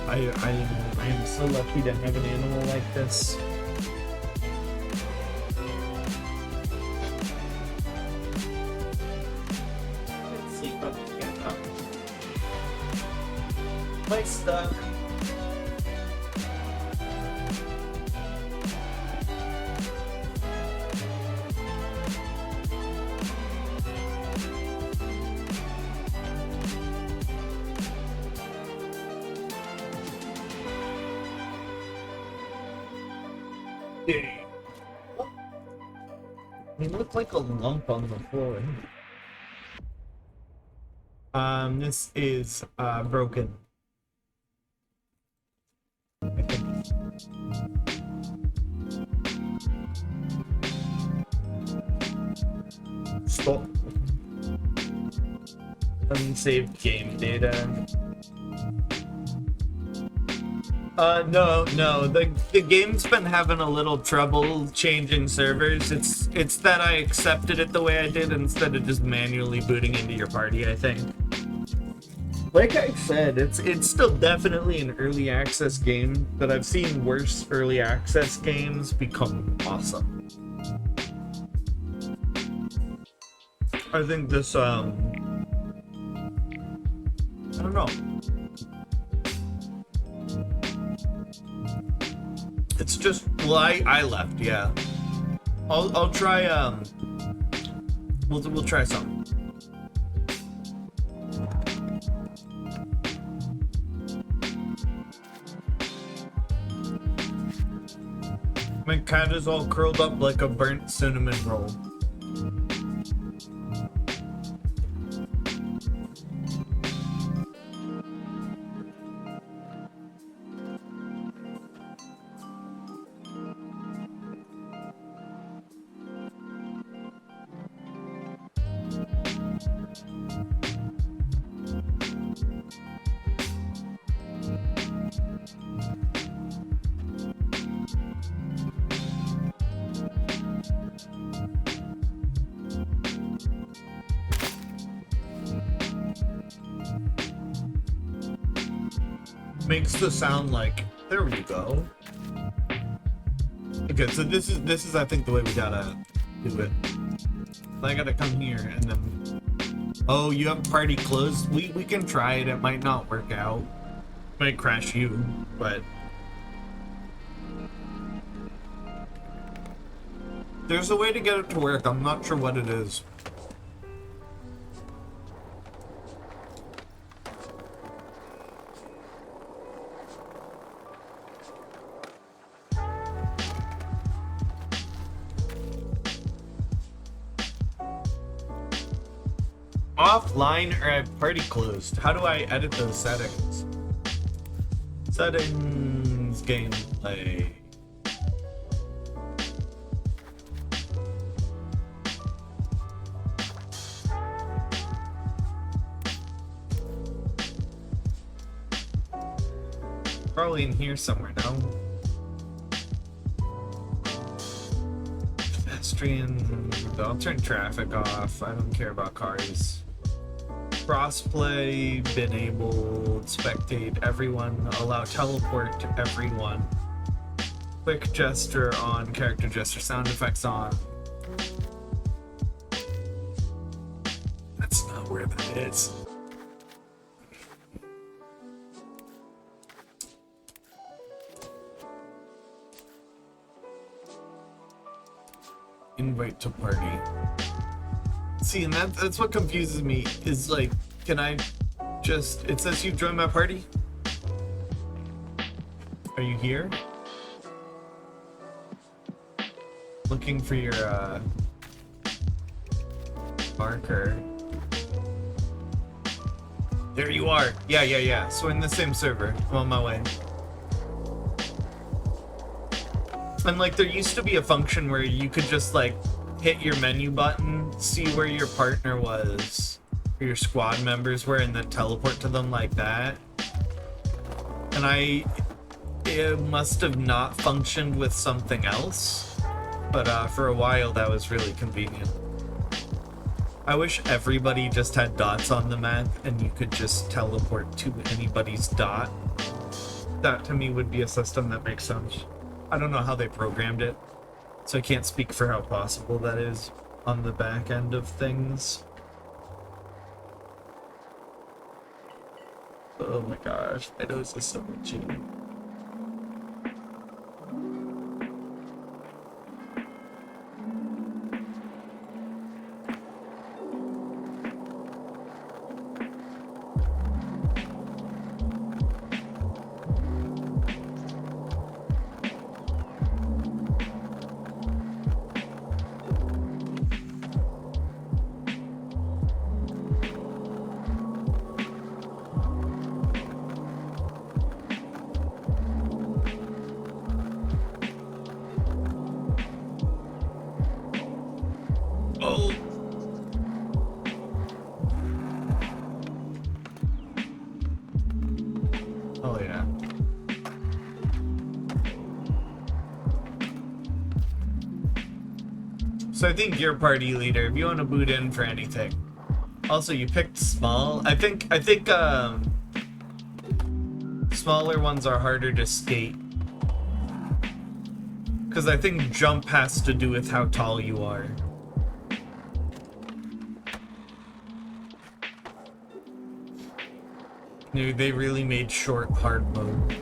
I am so lucky to have an animal like this. Let's see if I can get up. My stuff. It looked like a lump on the floor. This is broken. I think. Stop. Unsaved game data. No, the game's been having a little trouble changing servers. It's that I accepted it the way I did instead of just manually booting into your party, I think. Like I said, it's still definitely an early access game, but I've seen worse early access games become awesome. I think this, I don't know. It's just, well, I left, yeah. I'll try, we'll try something. My cat is all curled up like a burnt cinnamon roll. Makes the sound like, there we go. Okay, so this is I think the way we gotta do it. I gotta come here and then, oh, you have a party closed? We can try it. It might not work out. Might crash you, but there's a way to get it to work. I'm not sure what it is. Offline or at party closed? How do I edit those settings? Settings, gameplay. Probably in here somewhere, no? Pedestrian, I'll turn traffic off. I don't care about cars. Crossplay, been enabled, spectate everyone, allow teleport to everyone. Quick gesture on, character gesture, sound effects on. That's not where that is. Invite to party. See, and that's what confuses me, is like, can I just, it says you joined my party? Are you here? Looking for your, marker. There you are! Yeah. So in the same server. I'm on my way. And like, there used to be a function where you could just like, hit your menu button, see where your partner was, or your squad members were, and then teleport to them like that. And it must have not functioned with something else, but for a while that was really convenient. I wish everybody just had dots on the map and you could just teleport to anybody's dot. That to me would be a system that makes sense. I don't know how they programmed it, so I can't speak for how possible that is on the back end of things. Oh my gosh, my nose is so itchy. Oh yeah. So I think you're party leader if you want to boot in for anything. Also, you picked small. I think smaller ones are harder to skate. Because I think jump has to do with how tall you are. They really made short hard mode.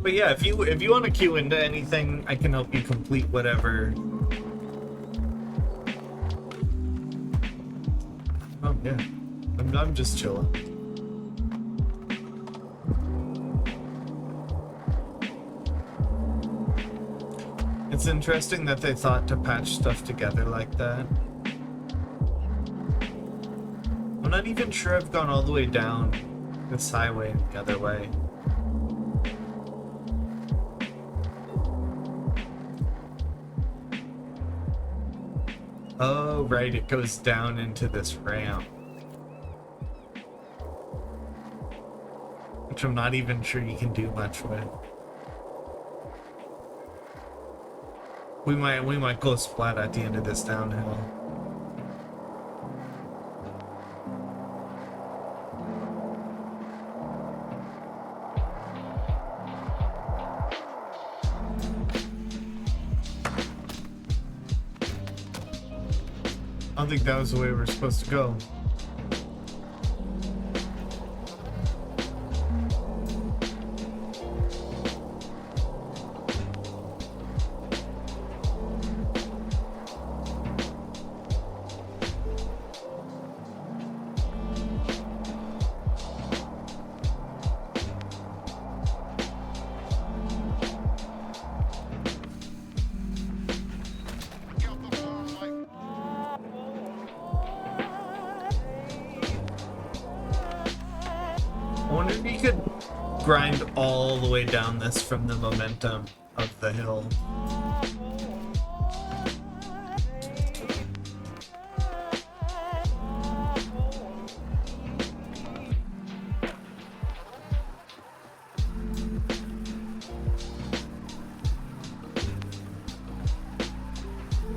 But yeah, if you want to queue into anything, I can help you complete whatever. Oh yeah, I'm just chilling. It's interesting that they thought to patch stuff together like that. I'm not even sure I've gone all the way down this highway the other way. Oh, right, it goes down into this ramp. Which I'm not even sure you can do much with. We might go splat at the end of this downhill. I don't think that was the way we were supposed to go. I wonder if you could grind all the way down this from the momentum of the hill.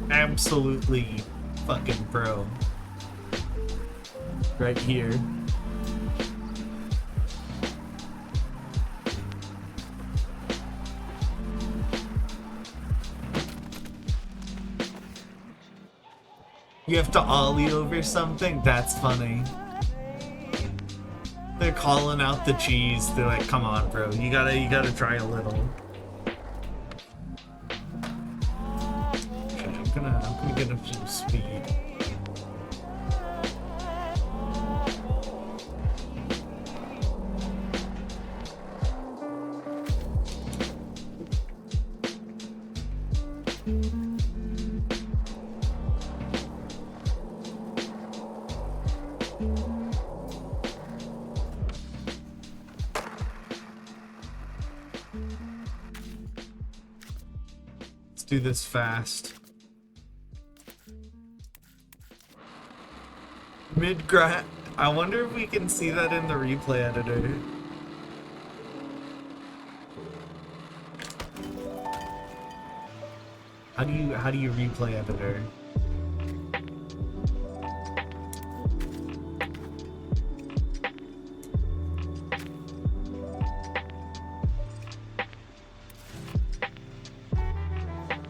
Absolutely fucking pro. Right here. You have to ollie over something? That's funny. They're calling out the cheese. They're like, come on, bro. You gotta try a little. Okay, I'm gonna get up to speed. Do this fast. Mid-grind. I wonder if we can see that in the replay editor. How do you replay editor?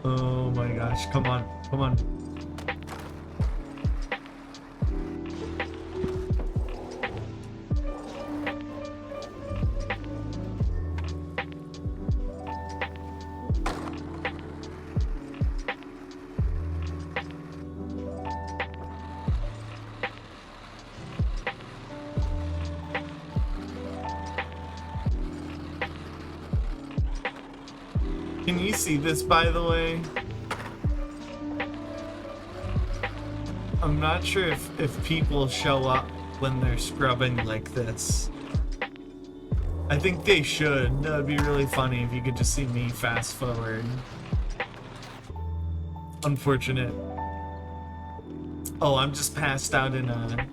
Oh my gosh, come on, come on. Can you see this, by the way? I'm not sure if people show up when they're scrubbing like this. I think they should. That would be really funny if you could just see me fast forward. Unfortunate. Oh, I'm just passed out in a...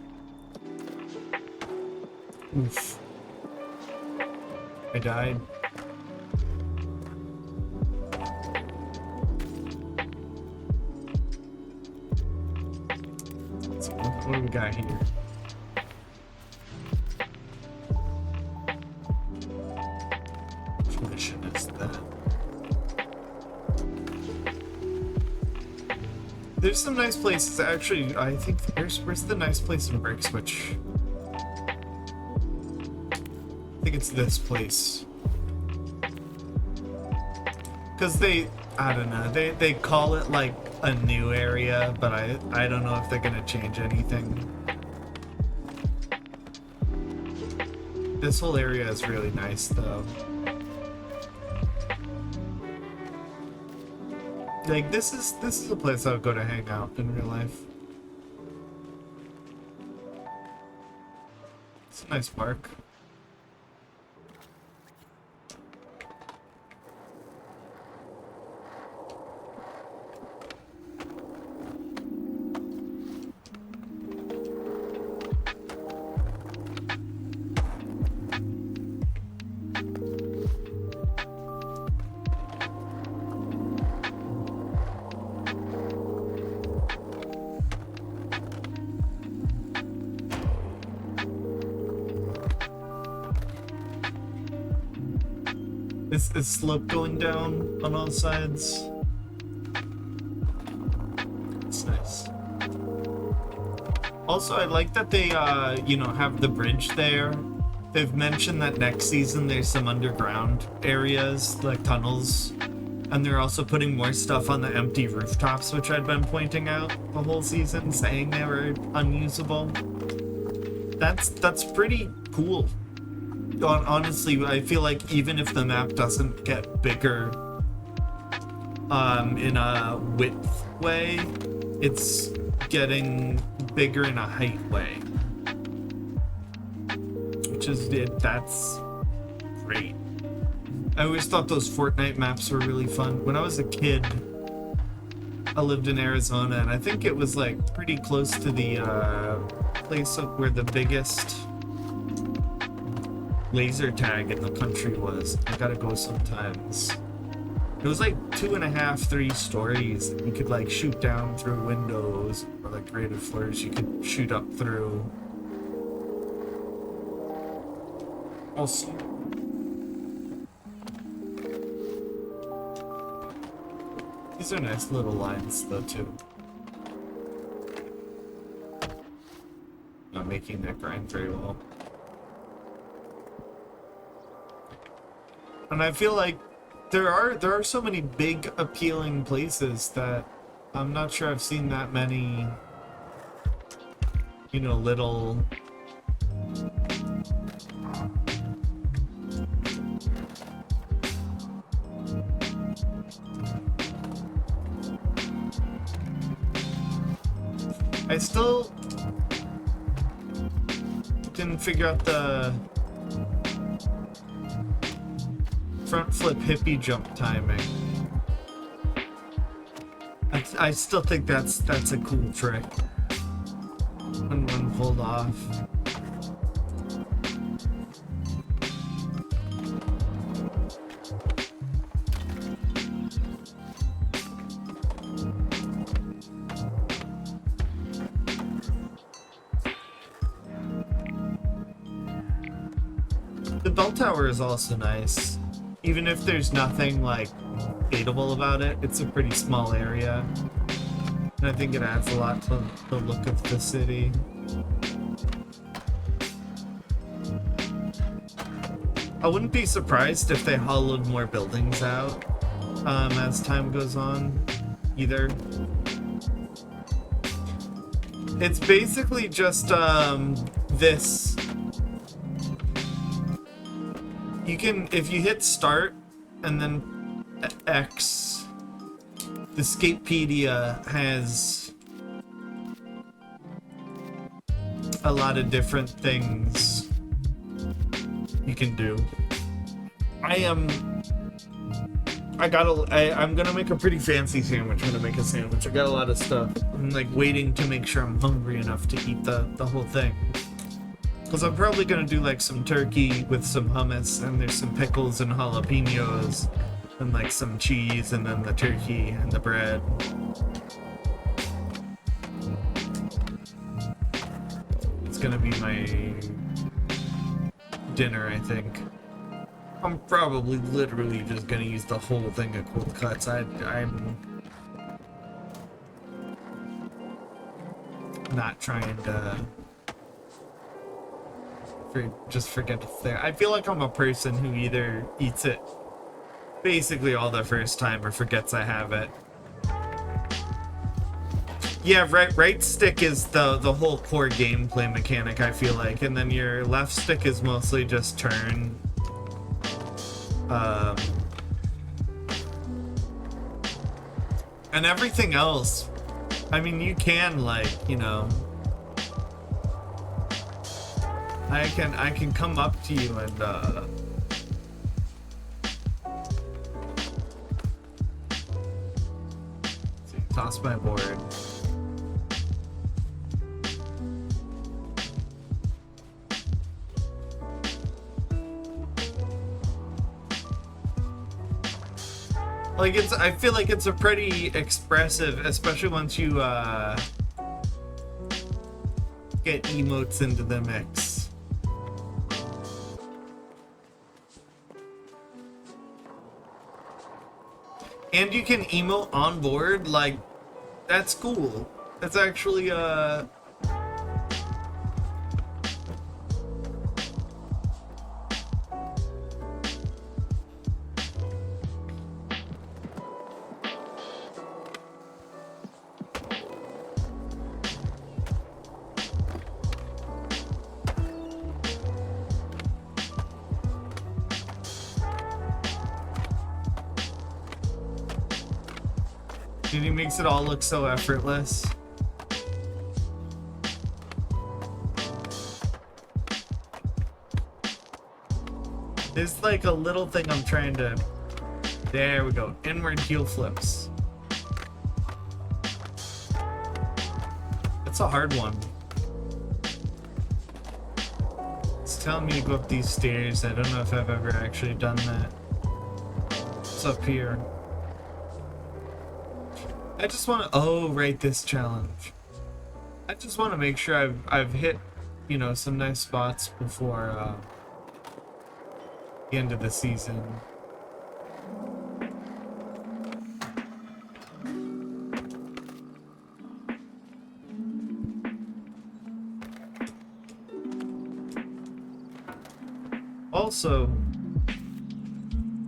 Oof. I died. What do we got here? Which mission is that? There's some nice places. Actually, I think where's the nice place in Brick Switch? I think it's this place. Because I don't know, they call it like a new area, but I don't know if they're gonna change anything. This whole area is really nice though. Like this is a place I would go to hang out in real life. It's a nice park. Is slope going down on all sides? It's nice. Also, I like that they, you know, have the bridge there. They've mentioned that next season there's some underground areas, like tunnels. And they're also putting more stuff on the empty rooftops, which I'd been pointing out the whole season, saying they were unusable. That's pretty cool. Honestly, I feel like even if the map doesn't get bigger in a width way, it's getting bigger in a height way, which is that's great. I always thought those Fortnite maps were really fun. When I was a kid, I lived in Arizona, and I think it was like pretty close to the place where the biggest laser tag in the country was. I gotta go sometimes. It was like 2.5, 3 stories. You could like shoot down through windows, or like rated floors you could shoot up through. Also, these are nice little lines though too. Not making that grind very well. And I feel like there are so many big appealing places that I'm not sure I've seen that many, you know, little I still didn't figure out the front flip hippie jump timing. I still think that's a cool trick. When pulled off. The bell tower is also nice. Even if there's nothing like hateable about it, it's a pretty small area. And I think it adds a lot to the look of the city. I wouldn't be surprised if they hollowed more buildings out as time goes on, either. It's basically just this. You can, if you hit start and then X, the Skatepedia has a lot of different things you can do. I'm gonna make a pretty fancy sandwich. I'm gonna make a sandwich. I got a lot of stuff. I'm like waiting to make sure I'm hungry enough to eat the whole thing. Because I'm probably gonna do like some turkey with some hummus, and there's some pickles and jalapenos, and like some cheese, and then the turkey and the bread. It's gonna be my dinner, I think. I'm probably literally just gonna use the whole thing of cold cuts. I'm not trying to just forget it's there. I feel like I'm a person who either eats it basically all the first timer forgets I have it. Yeah, right stick is the whole core gameplay mechanic, I feel like, and then your left stick is mostly just turn. And everything else, I mean, you can, like, you know, I can come up to you and toss my board. Like, I feel like it's a pretty expressive, especially once you get emotes into the mix. And you can emote on board, like, that's cool. That's actually dude, he makes it all look so effortless. There's like a little thing I'm trying to... There we go. Inward heel flips. That's a hard one. It's telling me to go up these stairs. I don't know if I've ever actually done that. What's up here? I just want to... Oh, right, this challenge. I just want to make sure I've hit, you know, some nice spots before the end of the season. Also,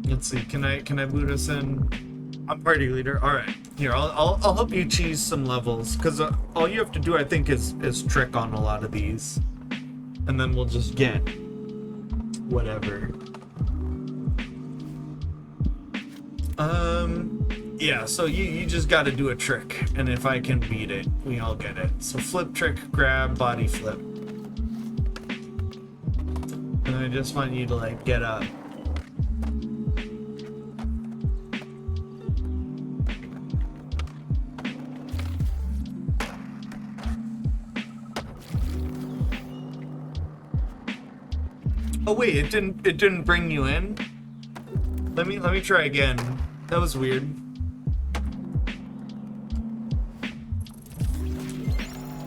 let's see. Can I boot us in? I'm party leader. All right. Here, I'll help you cheese some levels, because all you have to do, I think, is trick on a lot of these, and then we'll just get whatever. Yeah. So you just got to do a trick, and if I can beat it, we all get it. So flip, trick, grab, body flip, and I just want you to like get up. Oh wait, it didn't bring you in? Let me try again. That was weird.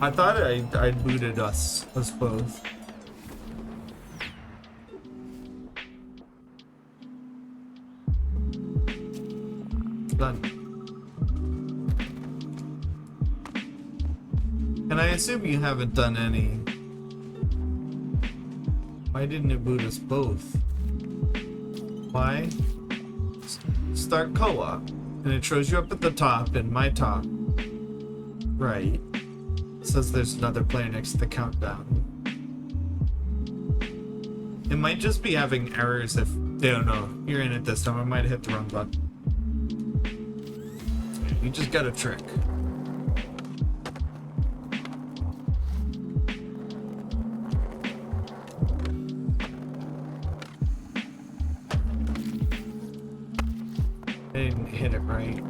I thought I booted us both. Done. And I assume you haven't done any. Why didn't it boot us both? Why? Start co-op. And it shows you up at the top, in my top. Right. It says there's another player next to the countdown. It might just be having errors if... They don't know. You're in it this time. I might have hit the wrong button. You just got a trick. I didn't hit it right.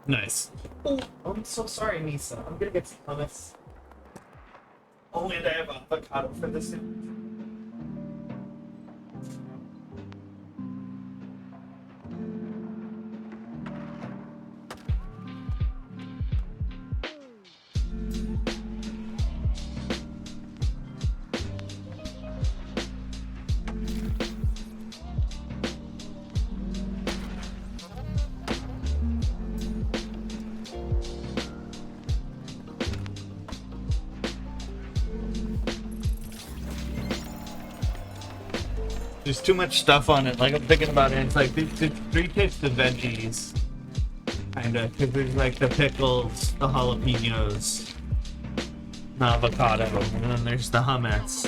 Nice. Oh, I'm so sorry, Nisa. I'm gonna get some hummus. Oh, and I have avocado for this. There's too much stuff on it. Like, I'm thinking about it. It's like the 3 types of veggies. Kinda. Because there's like the pickles, the jalapenos, the avocado, and then there's the hummus.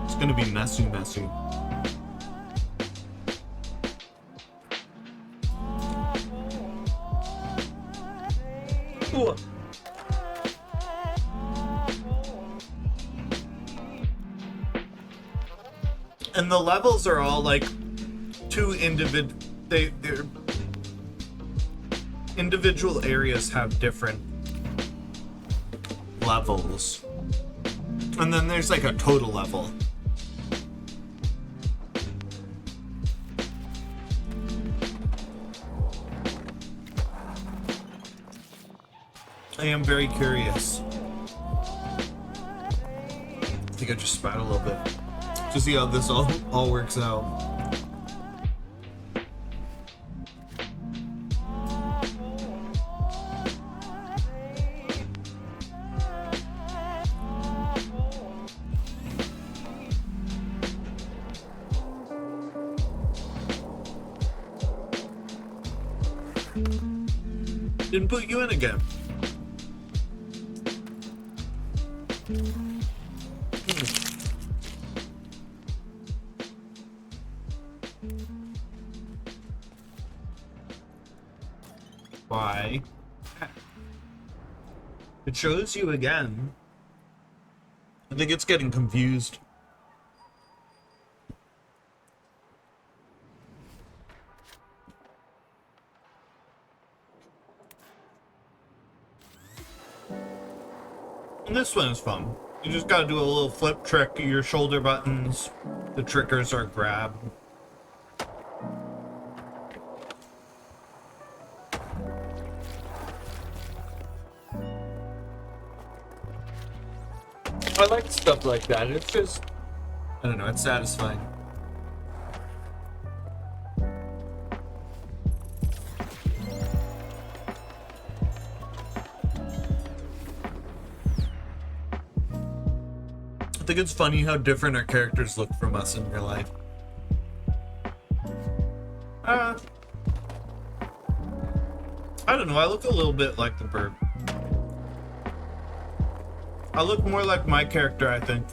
It's gonna be messy. Ooh. And the levels are all like they're individual areas have different levels. And then there's like a total level. I am very curious. I think I just spat a little bit. To see how this all works out. Didn't put you in again. Why? It shows you again. I think it's getting confused. And this one is fun. You just gotta do a little flip trick. Your shoulder buttons, the triggers are grab. I like stuff like that. It's just, I don't know, it's satisfying. I think it's funny how different our characters look from us in real life. I don't know, I look a little bit like the bird. I look more like my character, I think,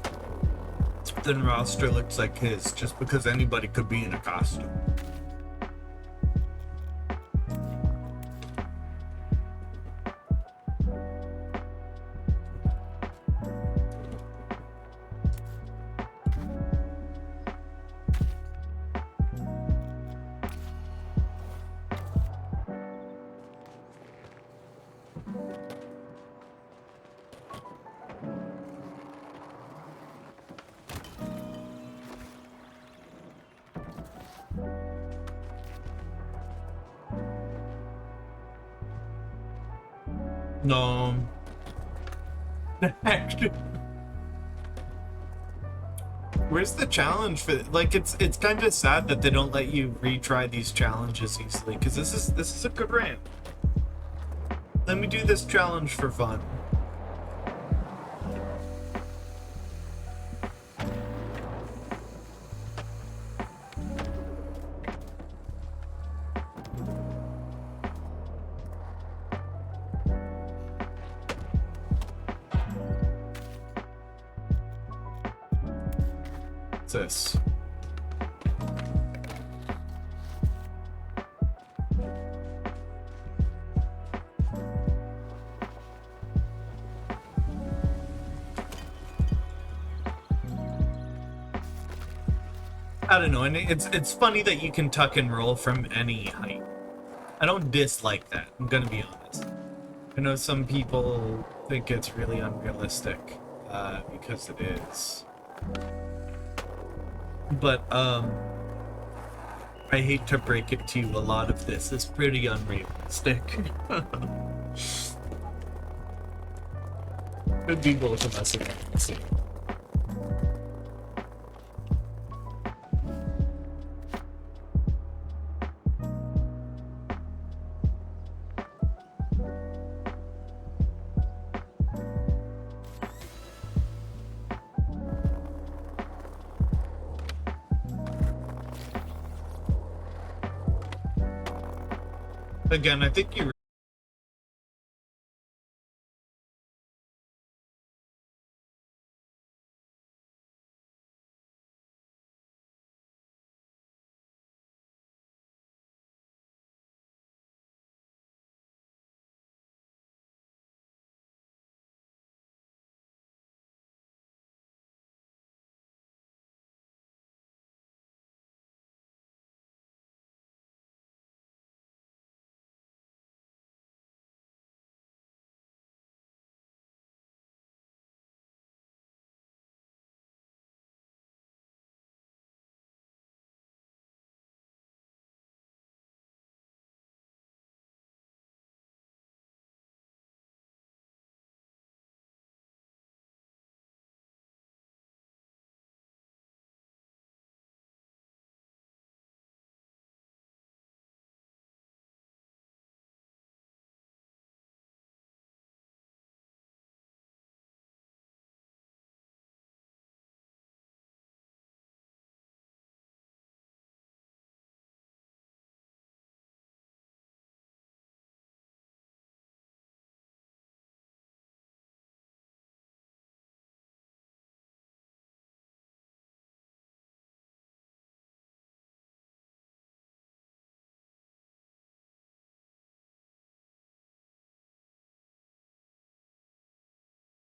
than Roster looks like his, just because anybody could be in a costume. No. Where's the challenge for like it's kind of sad that they don't let you retry these challenges easily, because this is a good ramp. Let me do this challenge for fun. This. I don't know, and it's funny that you can tuck and roll from any height. I don't dislike that, I'm gonna be honest. I know some people think it's really unrealistic, because it is. But, I hate to break it to you, a lot of this is pretty unrealistic. Could be both of us again, let's see. Again, I think you